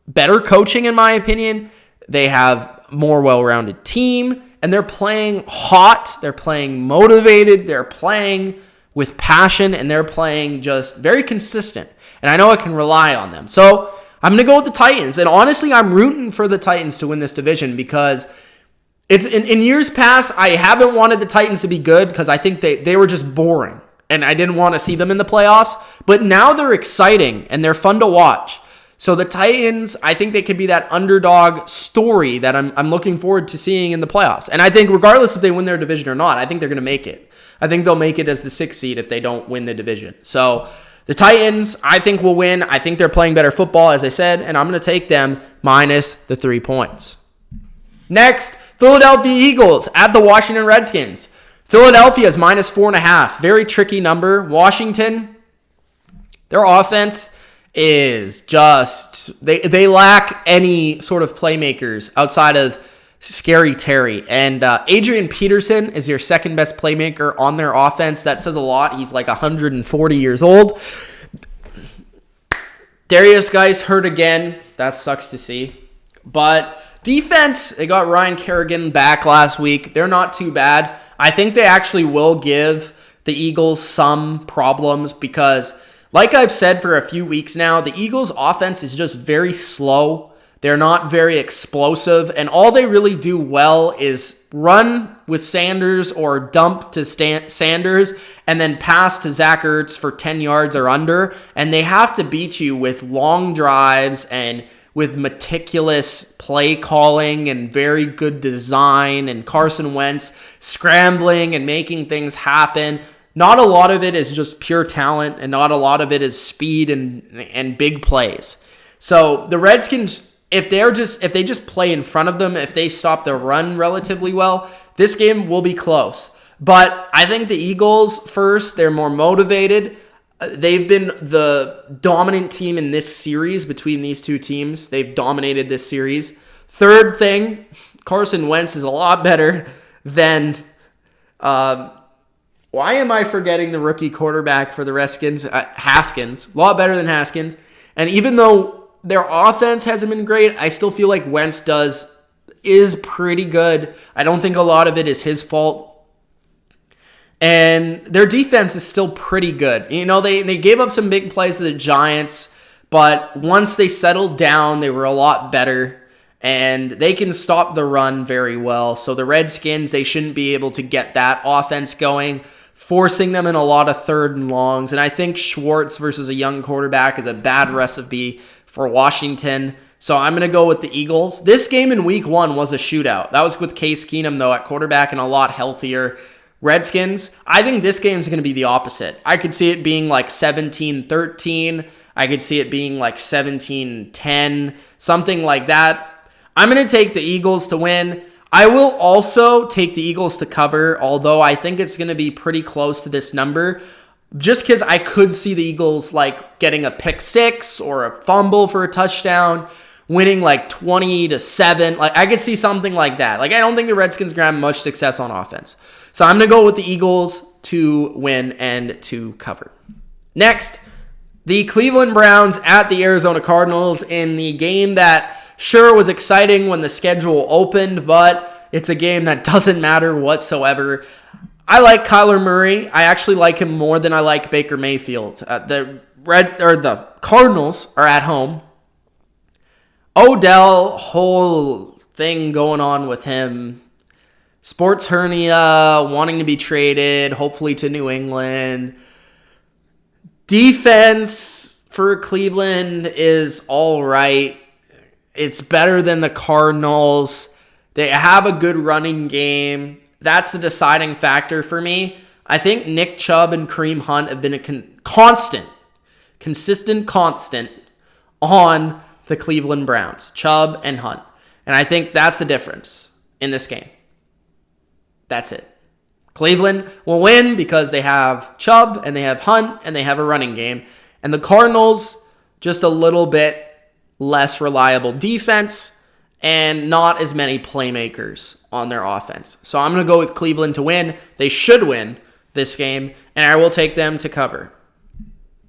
better coaching, in my opinion. They have more well-rounded team. And they're playing hot. They're playing motivated. They're playing with passion. And they're playing just very consistent. And I know I can rely on them. So I'm going to go with the Titans. And honestly, I'm rooting for the Titans to win this division because it's in years past, I haven't wanted the Titans to be good because I think they were just boring. And I didn't want to see them in the playoffs. But now they're exciting and they're fun to watch. So the Titans, I think they could be that underdog story that I'm looking forward to seeing in the playoffs. And I think regardless if they win their division or not, I think they're going to make it. I think they'll make it as the 6th seed if they don't win the division. So the Titans, I think, will win. I think they're playing better football, as I said, and I'm going to take them minus the 3 points. Next, Philadelphia Eagles at the Washington Redskins. Philadelphia is minus 4.5. Very tricky number. Washington, their offense is just, they lack any sort of playmakers outside of Scary Terry. And Adrian Peterson is your second best playmaker on their offense. That says a lot. He's like 140 years old. Darius Geis hurt again. That sucks to see. But defense, they got Ryan Kerrigan back last week. They're not too bad. I think they actually will give the Eagles some problems because, like I've said for a few weeks now, the Eagles' offense is just very slow. They're not very explosive, and all they really do well is run with Sanders or dump to Sanders and then pass to Zach Ertz for 10 yards or under, and they have to beat you with long drives and with meticulous play calling and very good design and Carson Wentz scrambling and making things happen. Not a lot of it is just pure talent, and not a lot of it is speed and big plays. So the Redskins, if they just play in front of them, if they stop the run relatively well, this game will be close. But I think the Eagles, first, they're more motivated. They've been the dominant team in this series between these two teams. They've dominated this series. Third thing, Carson Wentz is a lot better than... why am I forgetting the rookie quarterback for the Redskins? Haskins. A lot better than Haskins. And even though their offense hasn't been great, I still feel like Wentz is pretty good. I don't think a lot of it is his fault. And their defense is still pretty good. You know, they gave up some big plays to the Giants, but once they settled down, they were a lot better. And they can stop the run very well. So the Redskins, they shouldn't be able to get that offense going, forcing them in a lot of third and longs. And I think Schwartz versus a young quarterback is a bad recipe for Washington. So I'm going to go with the Eagles. This game in week 1 was a shootout. That was with Case Keenum, though, at quarterback and a lot healthier. Redskins, I think this game is going to be the opposite. I could see it being like 17-13. I could see it being like 17-10, something like that. I'm going to take the Eagles to win. I will also take the Eagles to cover, although I think it's going to be pretty close to this number, just because I could see the Eagles like getting a pick 6 or a fumble for a touchdown, winning like 20-7. Like I could see something like that. Like I don't think the Redskins are going to have much success on offense. So I'm going to go with the Eagles to win and to cover. Next, the Cleveland Browns at the Arizona Cardinals in the game that sure was exciting when the schedule opened, but it's a game that doesn't matter whatsoever. I like Kyler Murray. I actually like him more than I like Baker Mayfield. The Cardinals are at home. Odell, whole thing going on with him. Sports hernia, wanting to be traded, hopefully to New England. Defense for Cleveland is all right. It's better than the Cardinals. They have a good running game. That's the deciding factor for me. I think Nick Chubb and Kareem Hunt have been a consistent constant on the Cleveland Browns. Chubb and Hunt. And I think that's the difference in this game. That's it. Cleveland will win because they have Chubb and they have Hunt and they have a running game. And the Cardinals, just a little bit less reliable defense and not as many playmakers on their offense. So I'm going to go with Cleveland to win. They should win this game, and I will take them to cover.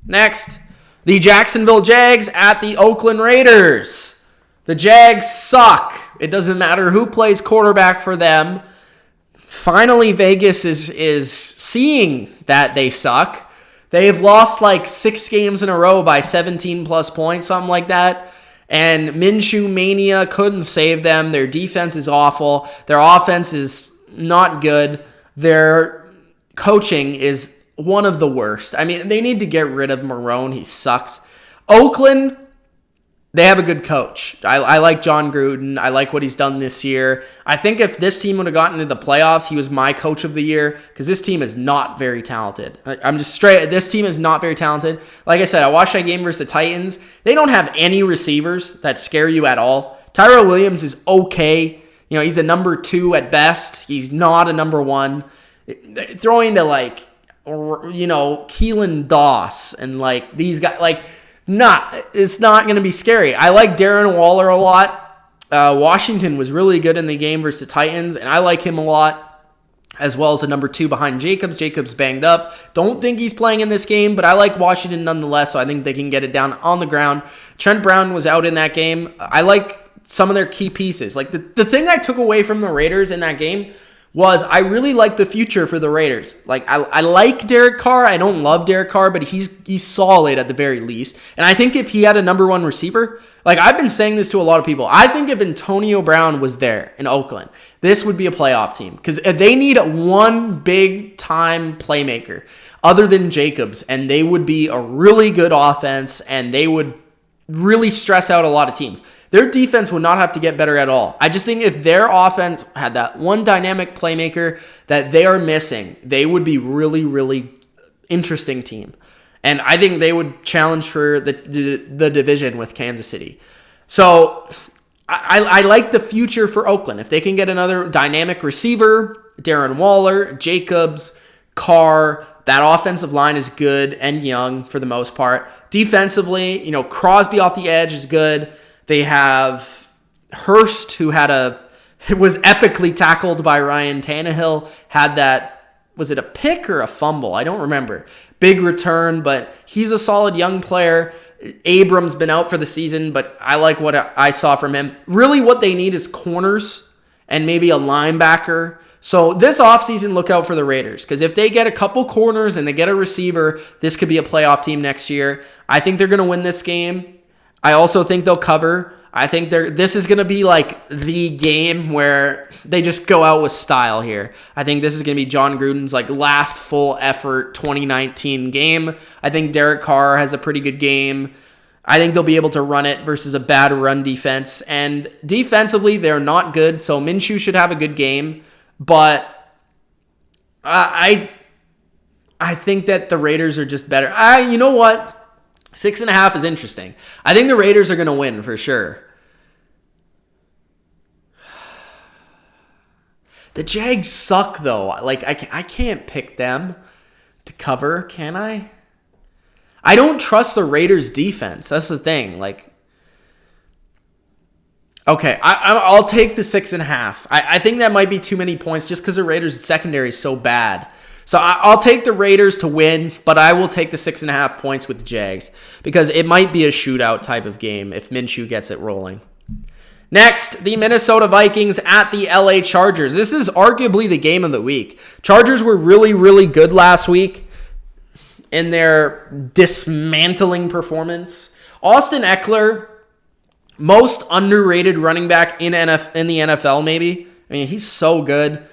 Next, the Jacksonville Jags at the Oakland Raiders. The Jags suck. It doesn't matter who plays quarterback for them. Finally, Vegas is seeing that they suck. They've lost like 6 games in a row by 17 plus points, something like that. And Minshew Mania couldn't save them. Their defense is awful. Their offense is not good. Their coaching is one of the worst. I mean, they need to get rid of Marrone. He sucks. Oakland, they have a good coach. I like John Gruden. I like what he's done this year. I think if this team would have gotten into the playoffs, he was my coach of the year because this team is not very talented. I'm just straight. This team is not very talented. Like I said, I watched that game versus the Titans. They don't have any receivers that scare you at all. Tyrell Williams is okay. He's a number 2 at best. He's not a number 1. Throwing to Keelan Doss and these guys, it's not going to be scary. I like Darren Waller a lot. Washington was really good in the game versus the Titans, and I like him a lot, as well as a number 2 behind Jacobs. Jacobs banged up. Don't think he's playing in this game, but I like Washington nonetheless, so I think they can get it down on the ground. Trent Brown was out in that game. I like some of their key pieces. The thing I took away from the Raiders in that game was I really like the future for the Raiders. I like Derek Carr. I don't love Derek Carr, but he's solid at the very least. And I think if he had a number 1 receiver, I've been saying this to a lot of people, I think if Antonio Brown was there in Oakland, this would be a playoff team because they need one big time playmaker other than Jacobs, and they would be a really good offense, and they would really stress out a lot of teams. Their defense would not have to get better at all. I just think if their offense had that one dynamic playmaker that they are missing, they would be really, really interesting team. And I think they would challenge for the division with Kansas City. So I like the future for Oakland. If they can get another dynamic receiver, Darren Waller, Jacobs, Carr, that offensive line is good and young for the most part. Defensively, Crosby off the edge is good. They have Hurst, who was epically tackled by Ryan Tannehill, had that, was it a pick or a fumble? I don't remember. Big return, but he's a solid young player. Abram's been out for the season, but I like what I saw from him. Really what they need is corners and maybe a linebacker. So this offseason, look out for the Raiders, because if they get a couple corners and they get a receiver, this could be a playoff team next year. I think they're going to win this game. I also think they'll cover. I think this is going to be the game where they just go out with style here. I think this is going to be John Gruden's last full effort 2019 game. I think Derek Carr has a pretty good game. I think they'll be able to run it versus a bad run defense. And defensively, they're not good, so Minshew should have a good game. But I think that the Raiders are just better. You know what? 6.5 is interesting. I think the Raiders are going to win for sure. The Jags suck, though. I can't pick them to cover, can I? I don't trust the Raiders' defense. That's the thing. Okay, I'll take the 6.5. I think that might be too many points just because the Raiders' secondary is so bad. So I'll take the Raiders to win, but I will take the 6.5 points with the Jags because it might be a shootout type of game if Minshew gets it rolling. Next, the Minnesota Vikings at the LA Chargers. This is arguably the game of the week. Chargers were really, really good last week in their dismantling performance. Austin Eckler, most underrated running back in the NFL maybe. I mean, he's so good.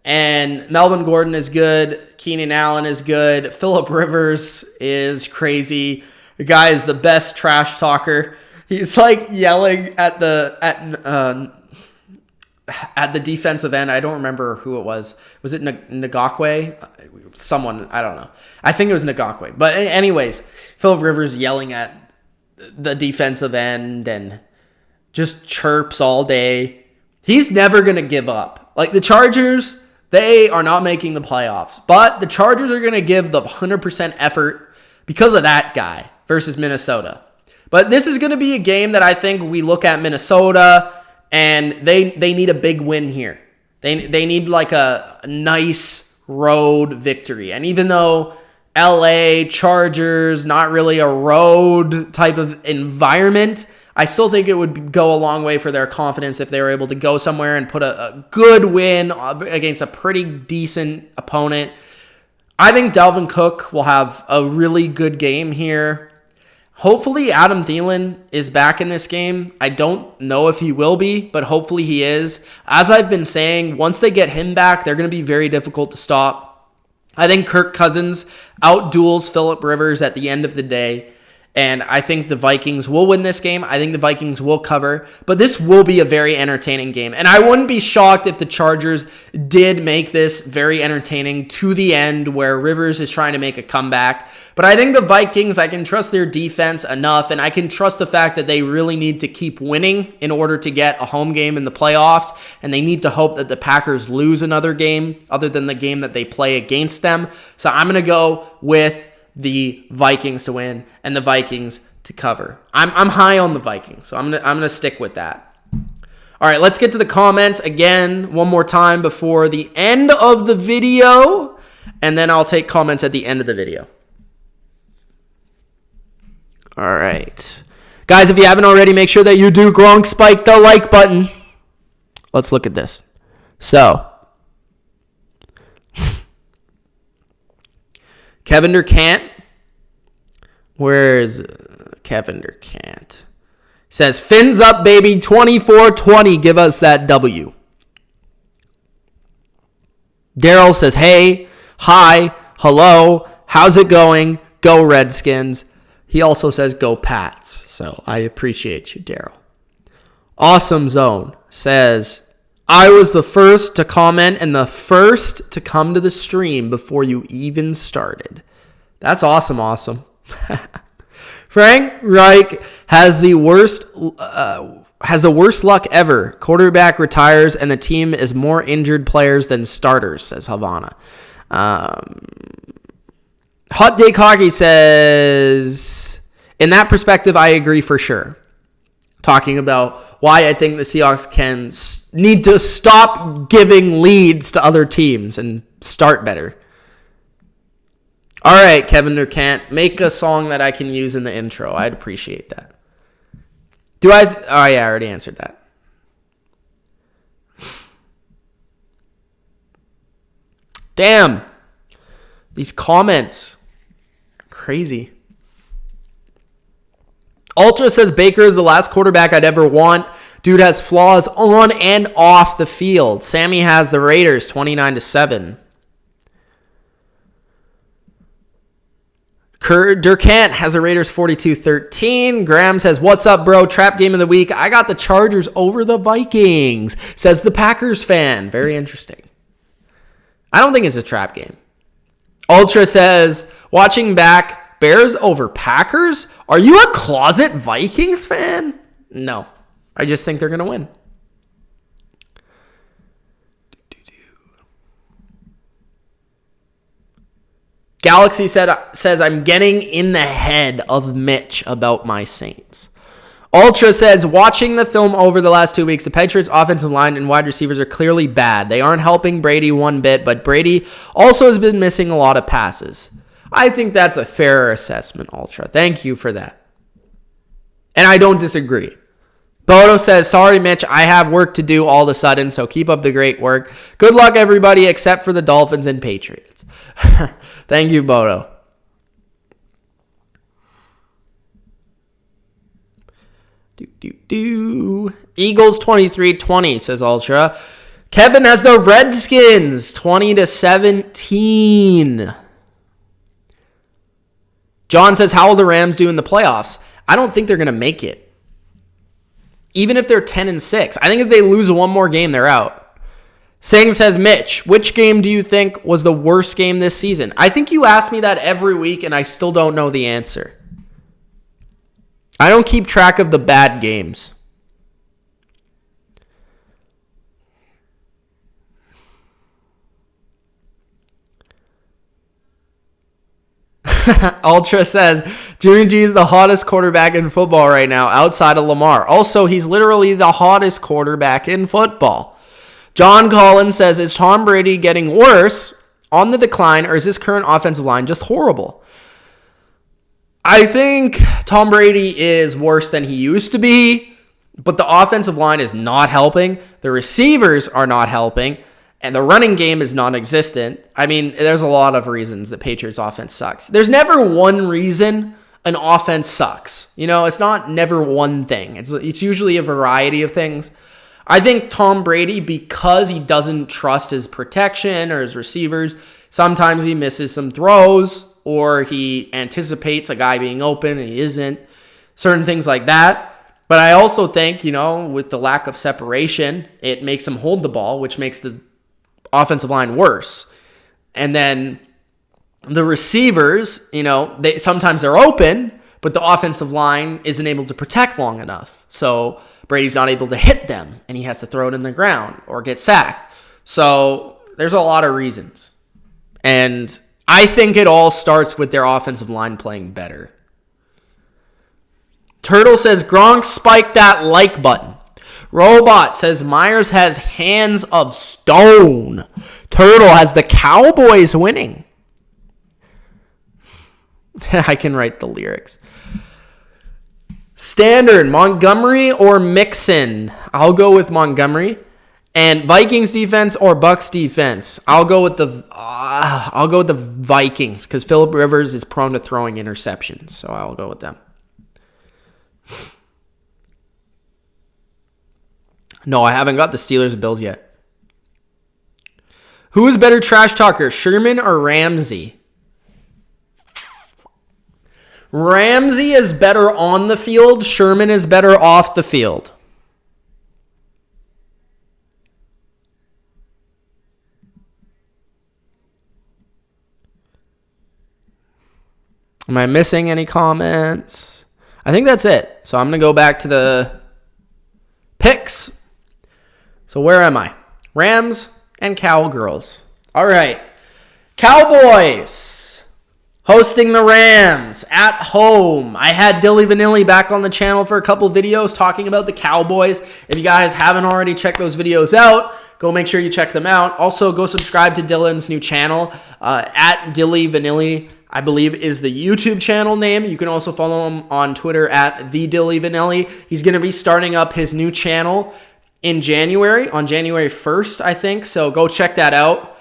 And Melvin Gordon is good. Keenan Allen is good. Phillip Rivers is crazy. The guy is the best trash talker. He's yelling at the defensive end. I don't remember who it was. Was it Ngakwe? Someone, I don't know. I think it was Ngakwe. But anyways, Phillip Rivers yelling at the defensive end and just chirps all day. He's never going to give up. The Chargers, they are not making the playoffs, but the Chargers are going to give the 100% effort because of that guy versus Minnesota. But this is going to be a game that I think we look at Minnesota, and they need a big win here. They need a nice road victory. And even though LA Chargers, not really a road type of environment, I still think it would go a long way for their confidence if they were able to go somewhere and put a good win against a pretty decent opponent. I think Dalvin Cook will have a really good game here. Hopefully Adam Thielen is back in this game. I don't know if he will be, but hopefully he is. As I've been saying, once they get him back, they're going to be very difficult to stop. I think Kirk Cousins outduels Phillip Rivers at the end of the day. And I think the Vikings will win this game. I think the Vikings will cover. But this will be a very entertaining game. And I wouldn't be shocked if the Chargers did make this very entertaining to the end where Rivers is trying to make a comeback. But I think the Vikings, I can trust their defense enough. And I can trust the fact that they really need to keep winning in order to get a home game in the playoffs. And they need to hope that the Packers lose another game other than the game that they play against them. So I'm going to go with the Vikings to win and the Vikings to cover. I'm high on the Vikings, so I'm gonna stick with that. All right, let's get to the comments again one more time before the end of the video, and then I'll take comments at the end of the video. All right. Guys, if you haven't already, make sure that you do Gronk spike the like button. Let's look at this. So, Kevin Durkant. Where's Kevin Durkant? Says, fins up, baby. 24-20. Give us that W. Daryl says, hey, hi, hello, how's it going? Go Redskins. He also says, go Pats. So I appreciate you, Daryl. Awesome Zone says, I was the first to comment and the first to come to the stream before you even started. That's awesome. Frank Reich has the worst luck ever. Quarterback retires and the team is more injured players than starters, says Havana. Hot Take Hockey says, in that perspective, I agree for sure. Talking about why I think the Seahawks need to stop giving leads to other teams and start better. All right, Kevin Durkant, make a song that I can use in the intro. I'd appreciate that. Oh, yeah, I already answered that. Damn. These comments. Crazy. Ultra says Baker is the last quarterback I'd ever want. Dude has flaws on and off the field. Sammy has the Raiders 29-7. Durkant has the Raiders 42-13. Graham says, what's up, bro? Trap game of the week. I got the Chargers over the Vikings, says the Packers fan. Very interesting. I don't think it's a trap game. Ultra says, watching back, Bears over Packers? Are you a closet Vikings fan? No. I just think they're going to win. Galaxy says, I'm getting in the head of Mitch about my Saints. Ultra says, watching the film over the last 2 weeks, the Patriots' offensive line and wide receivers are clearly bad. They aren't helping Brady one bit, but Brady also has been missing a lot of passes. I think that's a fair assessment, Ultra. Thank you for that. And I don't disagree. Bodo says, sorry, Mitch, I have work to do all of a sudden, so keep up the great work. Good luck, everybody, except for the Dolphins and Patriots. Thank you, Bodo. Eagles 23-20, says Ultra. Kevin has the Redskins 20-17. John says, how will the Rams do in the playoffs? I don't think they're going to make it. Even if they're 10-6. I think if they lose one more game, they're out. Singh says, Mitch, which game do you think was the worst game this season? I think you ask me that every week, and I still don't know the answer. I don't keep track of the bad games. Ultra says, Jimmy G is the hottest quarterback in football right now, outside of Lamar. Also, he's literally the hottest quarterback in football. John Collins says, is Tom Brady getting worse, on the decline, or is his current offensive line just horrible? I think Tom Brady is worse than he used to be, but the offensive line is not helping. The receivers are not helping, and the running game is non-existent. I mean, there's a lot of reasons the Patriots' offense sucks. There's never one reason an offense sucks. You know, it's not never one thing. It's usually a variety of things. I think Tom Brady, because he doesn't trust his protection or his receivers, sometimes he misses some throws. or he anticipates a guy being open and he isn't, certain things like that. But I also think, with the lack of separation, it makes him hold the ball, which makes the offensive line worse. And then the receivers, sometimes they're open, but the offensive line isn't able to protect long enough. So Brady's not able to hit them, and he has to throw it in the ground or get sacked. So there's a lot of reasons. And I think it all starts with their offensive line playing better. Turtle says, Gronk spiked that like button. Robot says, Myers has hands of stone. Turtle has the Cowboys winning. I can write the lyrics. Standard, Montgomery or Mixon? I'll go with Montgomery. And Vikings defense or Bucks defense? I'll go with the Vikings because Phillip Rivers is prone to throwing interceptions. So I'll go with them. No, I haven't got the Steelers and Bills yet. Who is better trash talker, Sherman or Ramsey? Ramsey is better on the field. Sherman is better off the field. Am I missing any comments? I think that's it. So I'm going to go back to the picks. So where am I? Rams and Cowgirls. All right. Cowboys hosting the Rams at home. I had Dilly Vanilli back on the channel for a couple videos talking about the Cowboys. If you guys haven't already checked those videos out, go make sure you check them out. Also, go subscribe to Dylan's new channel at Dilly Vanilli, I believe is the YouTube channel name. You can also follow him on Twitter at @TheDillyVanilli. He's going to be starting up his new channel in January, on January 1st, I think. So go check that out.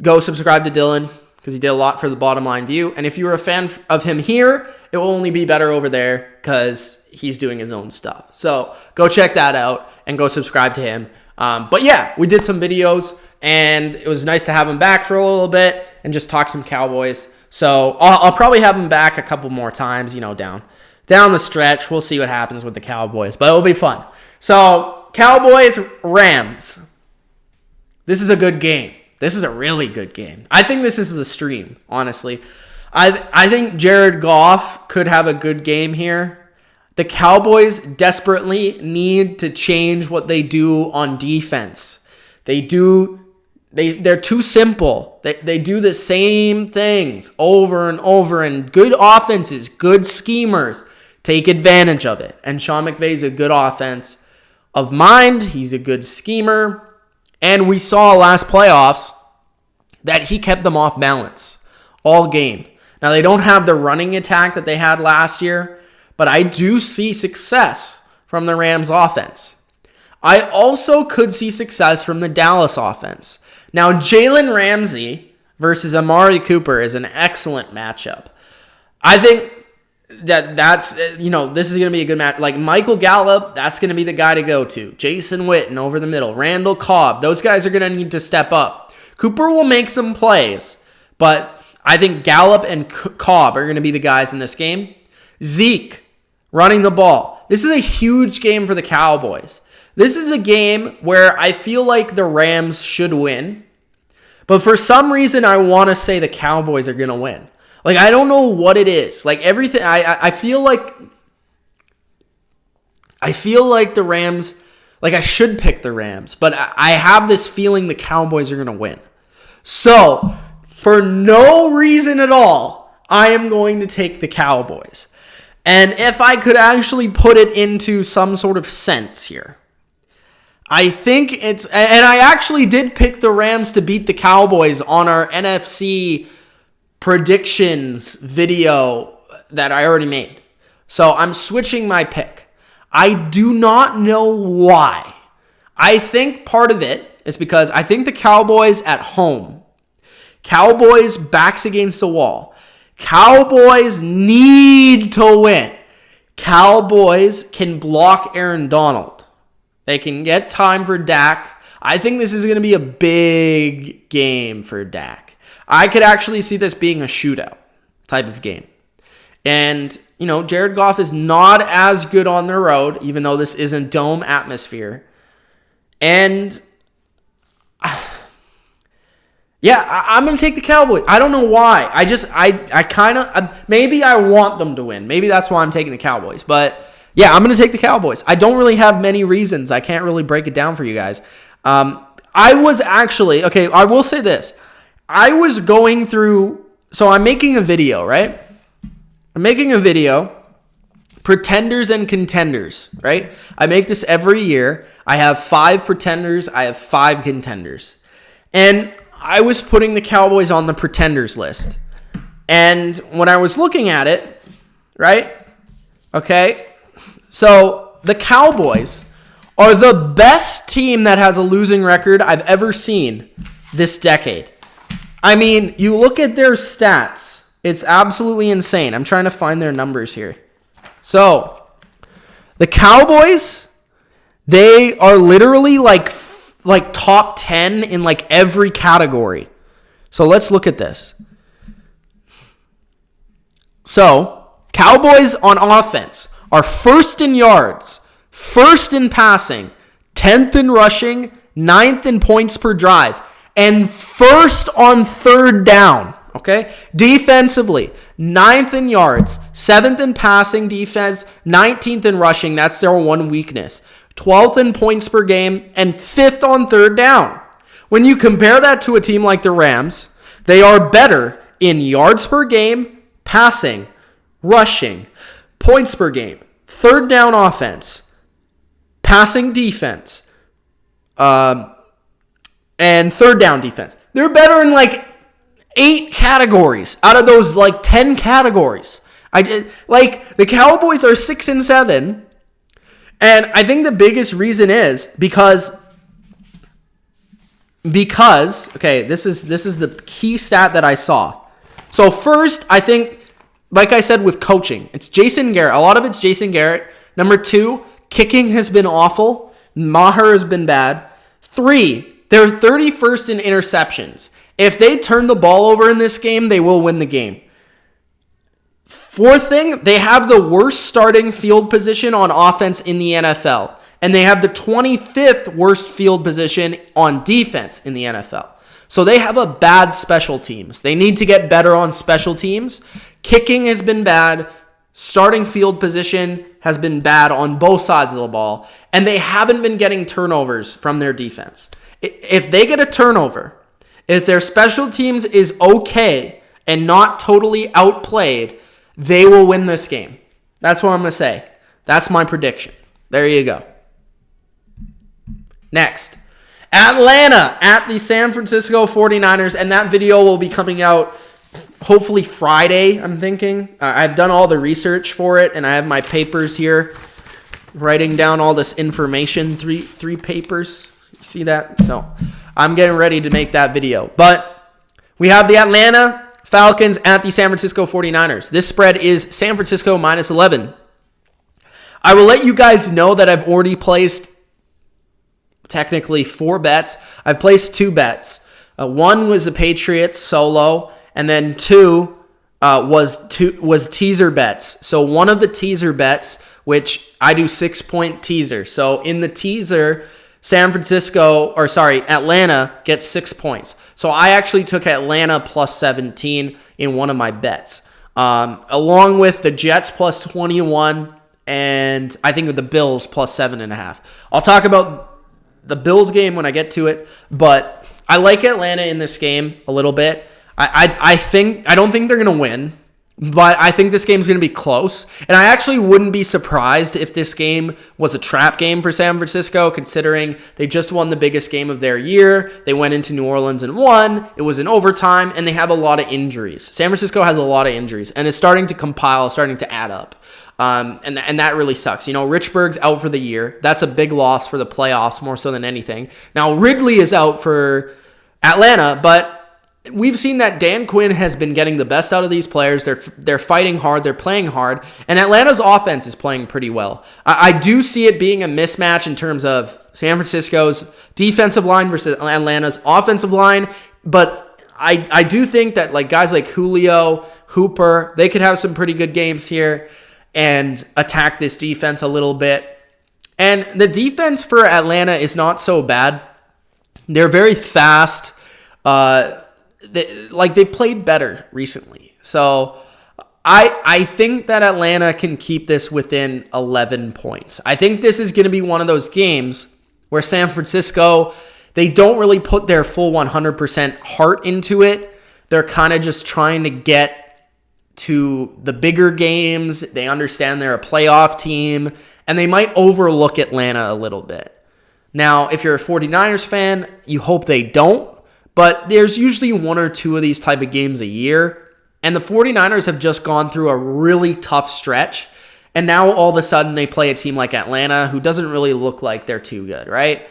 Go subscribe to Dylan because he did a lot for the Bottom Line View. And if you're a fan of him here, it will only be better over there because he's doing his own stuff. So go check that out and go subscribe to him. But yeah, we did some videos and it was nice to have him back for a little bit and just talk some Cowboys. So I'll probably have him back a couple more times, down the stretch. We'll see what happens with the Cowboys, but it'll be fun. So Cowboys, Rams. This is a good game. This is a really good game. I think this is the stream, honestly. I think Jared Goff could have a good game here. The Cowboys desperately need to change what they do on defense. They're too simple. They do the same things over and over, and good offenses, good schemers take advantage of it. And Sean McVay's a good offense of mind. He's a good schemer. And we saw last playoffs that he kept them off balance all game. Now, they don't have the running attack that they had last year, but I do see success from the Rams offense. I also could see success from the Dallas offense. Now, Jalen Ramsey versus Amari Cooper is an excellent matchup. I think that's this is going to be a good match. Like Michael Gallup, that's going to be the guy to go to. Jason Witten over the middle. Randall Cobb. Those guys are going to need to step up. Cooper will make some plays, but I think Gallup and Cobb are going to be the guys in this game. Zeke running the ball. This is a huge game for the Cowboys. This is a game where I feel like the Rams should win, but for some reason I want to say the Cowboys are going to win. Like, I don't know what it is. Like, everything, I feel like the Rams, like, I should pick the Rams, but I have this feeling the Cowboys are going to win. So, for no reason at all, I am going to take the Cowboys. And if I could actually put it into some sort of sense here, I think and I actually did pick the Rams to beat the Cowboys on our NFC predictions video that I already made. So I'm switching my pick. I do not know why. I think part of it is because I think the Cowboys at home, Cowboys backs against the wall. Cowboys need to win. Cowboys can block Aaron Donald. They can get time for Dak. I think this is going to be a big game for Dak. I could actually see this being a shootout. type of game. And, Jared Goff is not as good on the road, even though this isn't dome atmosphere. And, yeah, I'm going to take the Cowboys. I don't know why. I kind of, maybe I want them to win. Maybe that's why I'm taking the Cowboys. But, yeah, I'm going to take the Cowboys. I don't really have many reasons. I can't really break it down for you guys. I was actually, okay, I will say this. I was going through, so I'm making a video, right? I'm making a video, pretenders and contenders, right? I make this every year. I have 5 pretenders. I have 5 contenders. And I was putting the Cowboys on the pretenders list. And when I was looking at it, right? Okay. So the Cowboys are the best team that has a losing record I've ever seen this decade. I mean, you look at their stats. It's absolutely insane. I'm trying to find their numbers here. So, the Cowboys, they are literally like top 10 in like every category. So, let's look at this. So, Cowboys on offense are first in yards, first in passing, 10th in rushing, 9th in points per drive, and first on third down. Okay? Defensively, 9th in yards, 7th in passing defense, 19th in rushing. That's their one weakness. 12th in points per game, and 5th on third down. When you compare that to a team like the Rams, they are better in yards per game, passing, rushing, points per game, third down offense, passing defense, and third down defense. They're better in like 8 categories out of those like 10 categories. The Cowboys are 6-7, and I think the biggest reason is because okay, this is the key stat that I saw. So first, I think, like I said with coaching, it's Jason Garrett. A lot of it's Jason Garrett. Number 2, kicking has been awful. Maher has been bad. 3, they're 31st in interceptions. If they turn the ball over in this game, they will win the game. 4th thing, they have the worst starting field position on offense in the NFL. And they have the 25th worst field position on defense in the NFL. So they have a bad special teams. They need to get better on special teams. Kicking has been bad. Starting field position has been bad on both sides of the ball. And they haven't been getting turnovers from their defense. If they get a turnover, if their special teams is okay and not totally outplayed, they will win this game. That's what I'm going to say. That's my prediction. There you go. Next, Atlanta at the San Francisco 49ers, and that video will be coming out hopefully Friday, I'm thinking. I've done all the research for it, and I have my papers here, writing down all this information, three papers. You see that? So I'm getting ready to make that video. But we have the Atlanta Falcons at the San Francisco 49ers. This spread is San Francisco -11. I will let you guys know that I've already placed technically 4 bets. I've placed 2 bets. One was the Patriots solo, and then 2 was teaser bets. So one of the teaser bets, which I do 6-point teaser. So in the teaser, Atlanta gets 6 points. So I actually took Atlanta plus 17 in one of my bets, along with the Jets plus 21, and I think with the Bills plus 7.5. I'll talk about the Bills game when I get to it, but I like Atlanta in this game a little bit. I don't think they're going to win, but I think this game's going to be close. And I actually wouldn't be surprised if this game was a trap game for San Francisco, considering they just won the biggest game of their year. They went into New Orleans and won. It was in overtime, and they have a lot of injuries. San Francisco has a lot of injuries, and it's starting to add up. And that really sucks. Richburg's out for the year. That's a big loss for the playoffs, more so than anything. Now, Ridley is out for Atlanta, but we've seen that Dan Quinn has been getting the best out of these players. They're fighting hard. They're playing hard. And Atlanta's offense is playing pretty well. I do see it being a mismatch in terms of San Francisco's defensive line versus Atlanta's offensive line. But I do think that guys like Julio, Hooper, they could have some pretty good games here and attack this defense a little bit. And the defense for Atlanta is not so bad. They're very fast. They played better recently. So I think that Atlanta can keep this within 11 points. I think this is going to be one of those games where San Francisco, they don't really put their full 100% heart into it. They're kind of just trying to get to the bigger games. They understand they're a playoff team, and they might overlook Atlanta a little bit. Now, if you're a 49ers fan, you hope they don't, but there's usually one or two of these type of games a year, and the 49ers have just gone through a really tough stretch, and now all of a sudden they play a team like Atlanta who doesn't really look like they're too good, right?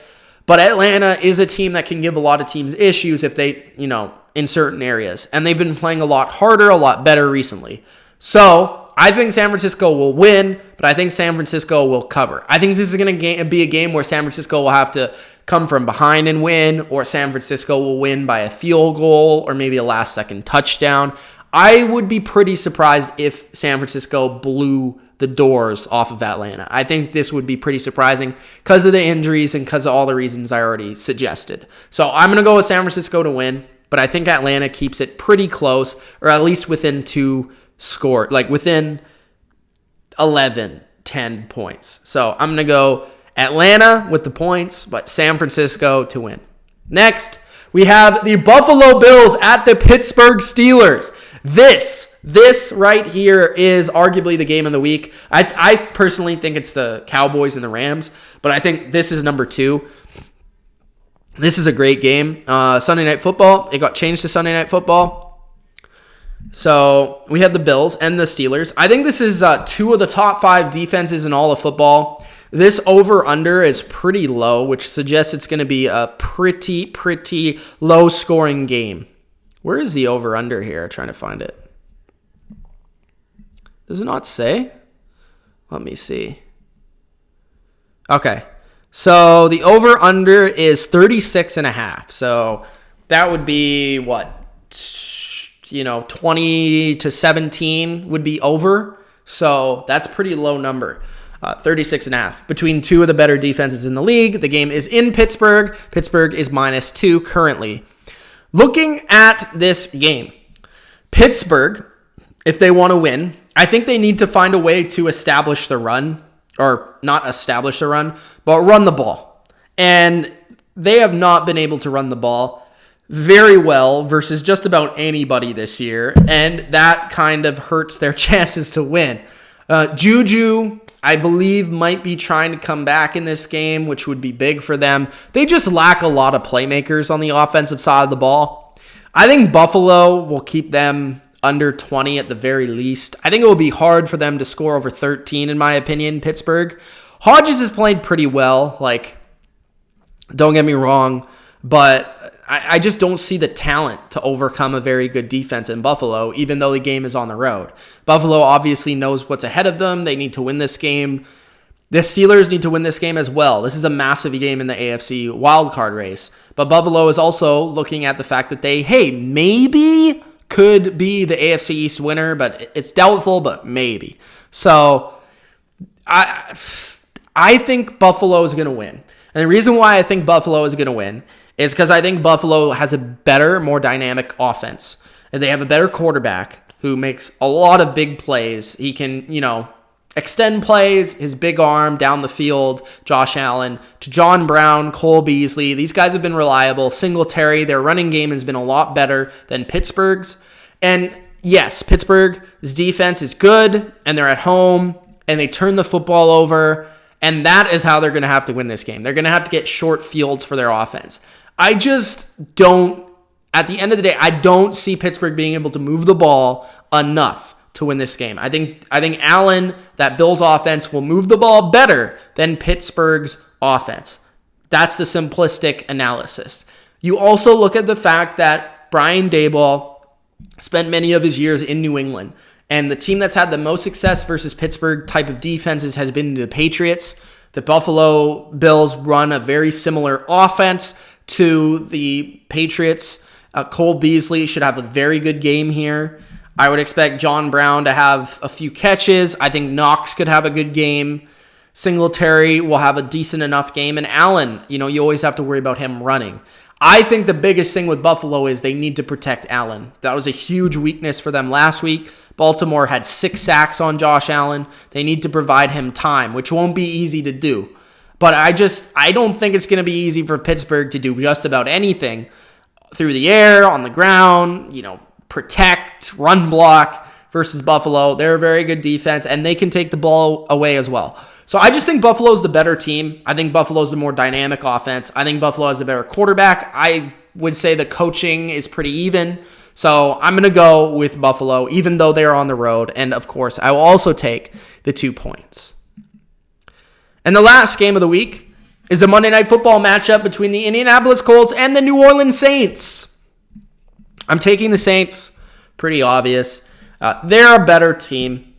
But Atlanta is a team that can give a lot of teams issues if they, in certain areas, and they've been playing a lot harder, a lot better recently. So I think San Francisco will win, but I think San Francisco will cover. I think this is going to be a game where San Francisco will have to come from behind and win, or San Francisco will win by a field goal or maybe a last-second touchdown. I would be pretty surprised if San Francisco blew the doors off of Atlanta. I think this would be pretty surprising because of the injuries and because of all the reasons I already suggested. So I'm going to go with San Francisco to win, but I think Atlanta keeps it pretty close, or at least within within 11, 10 points. So I'm going to go Atlanta with the points, but San Francisco to win. Next, we have the Buffalo Bills at the Pittsburgh Steelers. This right here is arguably the game of the week. I personally think it's the Cowboys and the Rams, but I think this is number 2. This is a great game. Sunday Night Football. It got changed to Sunday Night Football. So we have the Bills and the Steelers. I think this is 2 of the top 5 defenses in all of football. This over-under is pretty low, which suggests it's going to be a pretty low-scoring game. Where is the over-under here? I'm trying to find it. Does it not say? Let me see. Okay. So the over-under is 36.5. So that would be what? 20 to 17 would be over. So that's pretty low number. 36.5. Between 2 of the better defenses in the league. The game is in Pittsburgh. Pittsburgh is -2 currently. Looking at this game, Pittsburgh, if they want to win, I think they need to find a way to establish the run, or not establish the run, but run the ball. And they have not been able to run the ball very well versus just about anybody this year, and that kind of hurts their chances to win. Juju, I believe, might be trying to come back in this game, which would be big for them. They just lack a lot of playmakers on the offensive side of the ball. I think Buffalo will keep them under 20 at the very least. I think it will be hard for them to score over 13, in my opinion, Pittsburgh. Hodges has played pretty well, don't get me wrong, but I just don't see the talent to overcome a very good defense in Buffalo, even though the game is on the road. Buffalo obviously knows what's ahead of them. They need to win this game. The Steelers need to win this game as well. This is a massive game in the AFC wildcard race. But Buffalo is also looking at the fact that they, maybe could be the AFC East winner, but it's doubtful, but maybe. So I think Buffalo is going to win. And the reason why I think Buffalo is going to win is because I think Buffalo has a better, more dynamic offense. And they have a better quarterback who makes a lot of big plays. He can, extend plays, his big arm down the field, Josh Allen, to John Brown, Cole Beasley. These guys have been reliable. Singletary, their running game has been a lot better than Pittsburgh's. And yes, Pittsburgh's defense is good, and they're at home, and they turn the football over, and that is how they're going to have to win this game. They're going to have to get short fields for their offense. I just don't, at the end of the day, I don't see Pittsburgh being able to move the ball enough to win this game. I think Allen, that Bills offense, will move the ball better than Pittsburgh's offense. That's the simplistic analysis. You also look at the fact that Brian Daboll spent many of his years in New England, and the team that's had the most success versus Pittsburgh type of defenses has been the Patriots. The Buffalo Bills run a very similar offense to the Patriots. Cole Beasley should have a very good game here. I would expect John Brown to have a few catches. I think Knox could have a good game. Singletary will have a decent enough game. And Allen, you always have to worry about him running. I think the biggest thing with Buffalo is they need to protect Allen. That was a huge weakness for them last week. Baltimore had 6 sacks on Josh Allen. They need to provide him time, which won't be easy to do. But I don't think it's going to be easy for Pittsburgh to do just about anything through the air, on the ground, protect, run block versus Buffalo. They're a very good defense, and they can take the ball away as well. So I just think Buffalo's the better team. I think Buffalo's the more dynamic offense. I think Buffalo has a better quarterback. I would say the coaching is pretty even. So I'm going to go with Buffalo, even though they are on the road. And, of course, I will also take the 2 points. And the last game of the week is a Monday Night Football matchup between the Indianapolis Colts and the New Orleans Saints. I'm taking the Saints. Pretty obvious. They're a better team.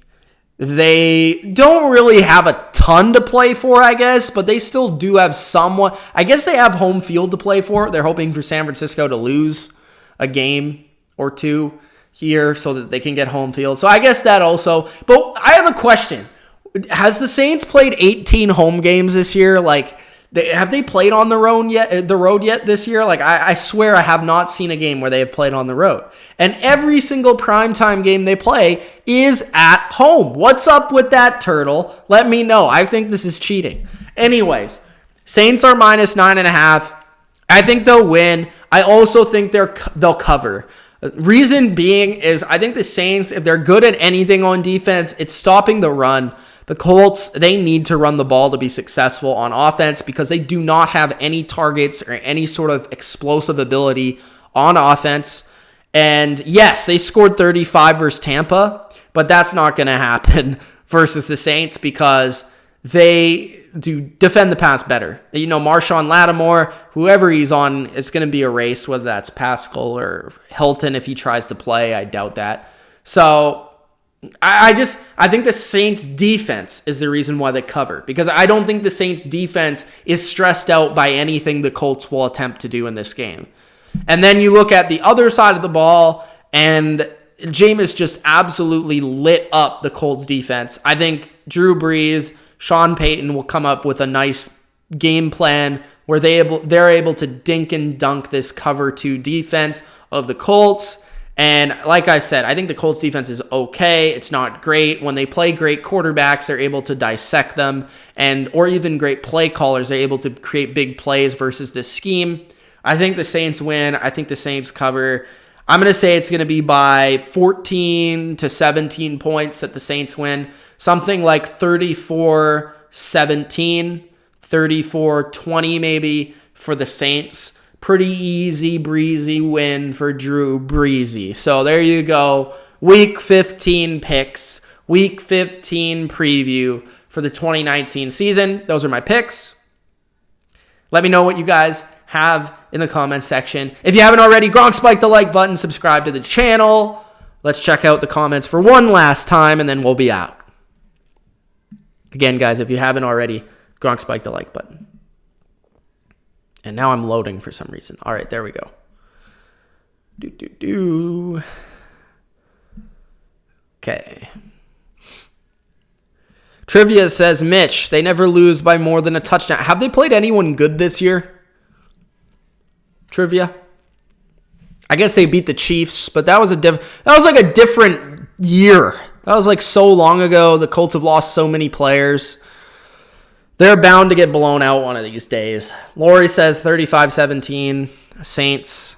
They don't really have a ton to play for, I guess, but they still do have somewhat. I guess they have home field to play for. They're hoping for San Francisco to lose a game or two here so that they can get home field. So I guess that also. But I have a question. Has the Saints played 18 home games this year? Have they played on the road yet this year? I swear I have not seen a game where they have played on the road. And every single primetime game they play is at home. What's up with that, Turtle? Let me know. I think this is cheating. Anyways, Saints are minus 9.5. I think they'll win. I also think they'll cover. Reason being is I think the Saints, if they're good at anything on defense, it's stopping the run. The Colts, they need to run the ball to be successful on offense because they do not have any targets or any sort of explosive ability on offense. And yes, they scored 35 versus Tampa, but that's not going to happen versus the Saints because they do defend the pass better. Marshawn Lattimore, whoever he's on, it's going to be a race, whether that's Pascal or Hilton if he tries to play. I doubt that. So I think the Saints defense is the reason why they cover because I don't think the Saints defense is stressed out by anything the Colts will attempt to do in this game. And then you look at the other side of the ball and Jameis just absolutely lit up the Colts defense. I think Drew Brees, Sean Payton will come up with a nice game plan where they're able to dink and dunk this cover 2 defense of the Colts. And like I said, I think the Colts defense is okay. It's not great. When they play great quarterbacks, they're able to dissect them. Or even great play callers, they're able to create big plays versus this scheme. I think the Saints win. I think the Saints cover. I'm going to say it's going to be by 14 to 17 points that the Saints win. Something like 34-17, 34-20 maybe for the Saints. Pretty easy, breezy win for Drew Breezy. So there you go. Week 15 picks. Week 15 preview for the 2019 season. Those are my picks. Let me know what you guys have in the comments section. If you haven't already, Gronk spike the like button, subscribe to the channel. Let's check out the comments for one last time, and then we'll be out. Again, guys, if you haven't already, Gronk spike the like button. And now I'm loading for some reason. All right, there we go. Okay. Trivia says, Mitch, they never lose by more than a touchdown. Have they played anyone good this year? Trivia. I guess they beat the Chiefs, but that was like a different year. That was like so long ago. The Colts have lost so many players. They're bound to get blown out one of these days. Lori says 35-17. Saints.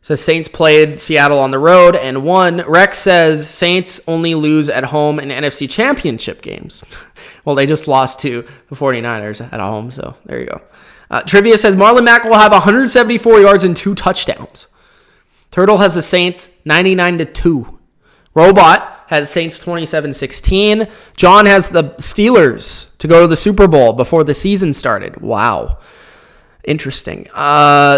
Says Saints played Seattle on the road and won. Rex says Saints only lose at home in NFC Championship games. Well, they just lost to the 49ers at home, so there you go. Trivia says Marlon Mack will have 174 yards and 2 touchdowns. Turtle has the Saints 99-2. Robot has Saints 27-16. John has the Steelers to go to the Super Bowl before the season started. Wow. Interesting.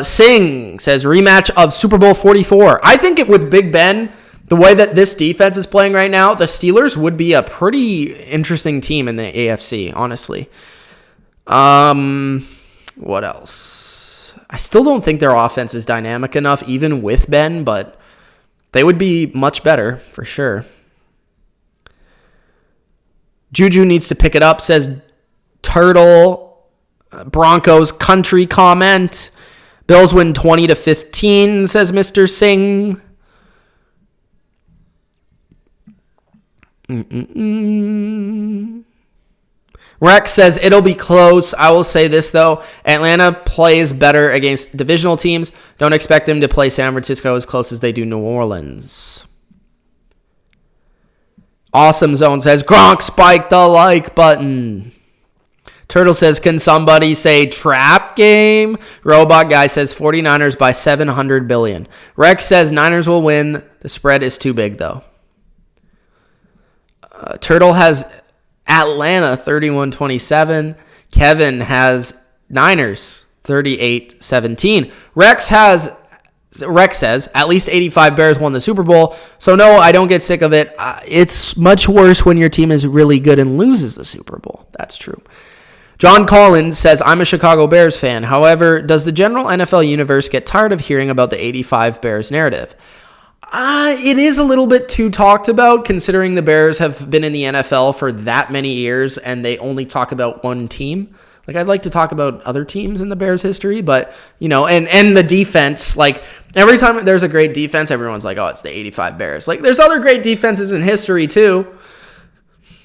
Singh says rematch of Super Bowl 44. I think with Big Ben, the way that this defense is playing right now, the Steelers would be a pretty interesting team in the AFC, honestly. What else? I still don't think their offense is dynamic enough, even with Ben, but They would be much better, for sure. Juju needs to pick it up, says Turtle. Broncos country comment. Bills win 20-15, says Mr. Singh. Rex says it'll be close. I will say this, though. Atlanta plays better against divisional teams. Don't expect them to play San Francisco as close as they do New Orleans. Awesome Zone says, Gronk spiked the like button. Turtle says, can somebody say trap game? Robot Guy says 49ers by 700 billion. Rex says Niners will win. The spread is too big, though. Turtle has Atlanta 31-27. Kevin has Niners 38-17. Rex says at least 85 Bears won the Super Bowl. So no, I don't get sick of it. It's much worse when your team is really good and loses the Super Bowl. That's true. John Collins says, I'm a Chicago Bears fan. However, does the general NFL universe get tired of hearing about the 85 Bears narrative? It is a little bit too talked about, considering the Bears have been in the NFL for that many years and they only talk about one team. Like, I'd like to talk about other teams in the Bears history, but, and the defense. Like, every time there's a great defense, everyone's like, oh, it's the 85 Bears. Like, there's other great defenses in history, too.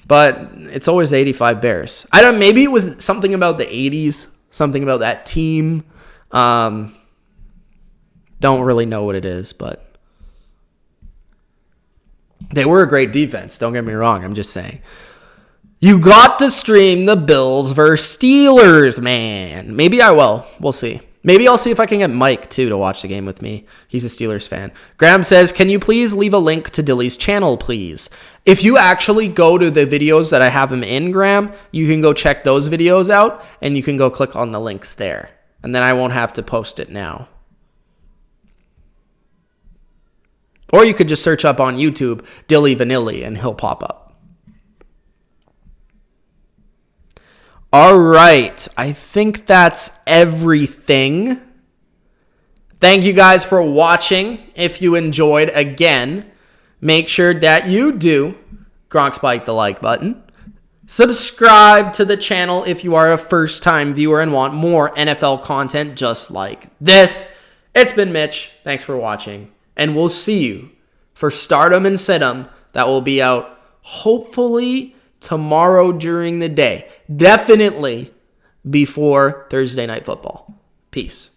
But it's always the 85 Bears. Maybe it was something about the 80s, something about that team. Don't really know what it is, but they were a great defense. Don't get me wrong. I'm just saying. You got to stream the Bills versus Steelers, man. Maybe I will. We'll see. Maybe I'll see if I can get Mike, too, to watch the game with me. He's a Steelers fan. Graham says, can you please leave a link to Dilly's channel, please? If you actually go to the videos that I have him in, Graham, you can go check those videos out, and you can go click on the links there. And then I won't have to post it now. Or you could just search up on YouTube, Dilly Vanilli, and he'll pop up. All right, I think that's everything. Thank you guys for watching. If you enjoyed, again, make sure that you do Gronk spike the like button. Subscribe to the channel if you are a first-time viewer and want more NFL content just like this. It's been Mitch. Thanks for watching, and we'll see you for Stardom and Situm. That will be out hopefully tomorrow during the day. Definitely before Thursday Night Football. Peace.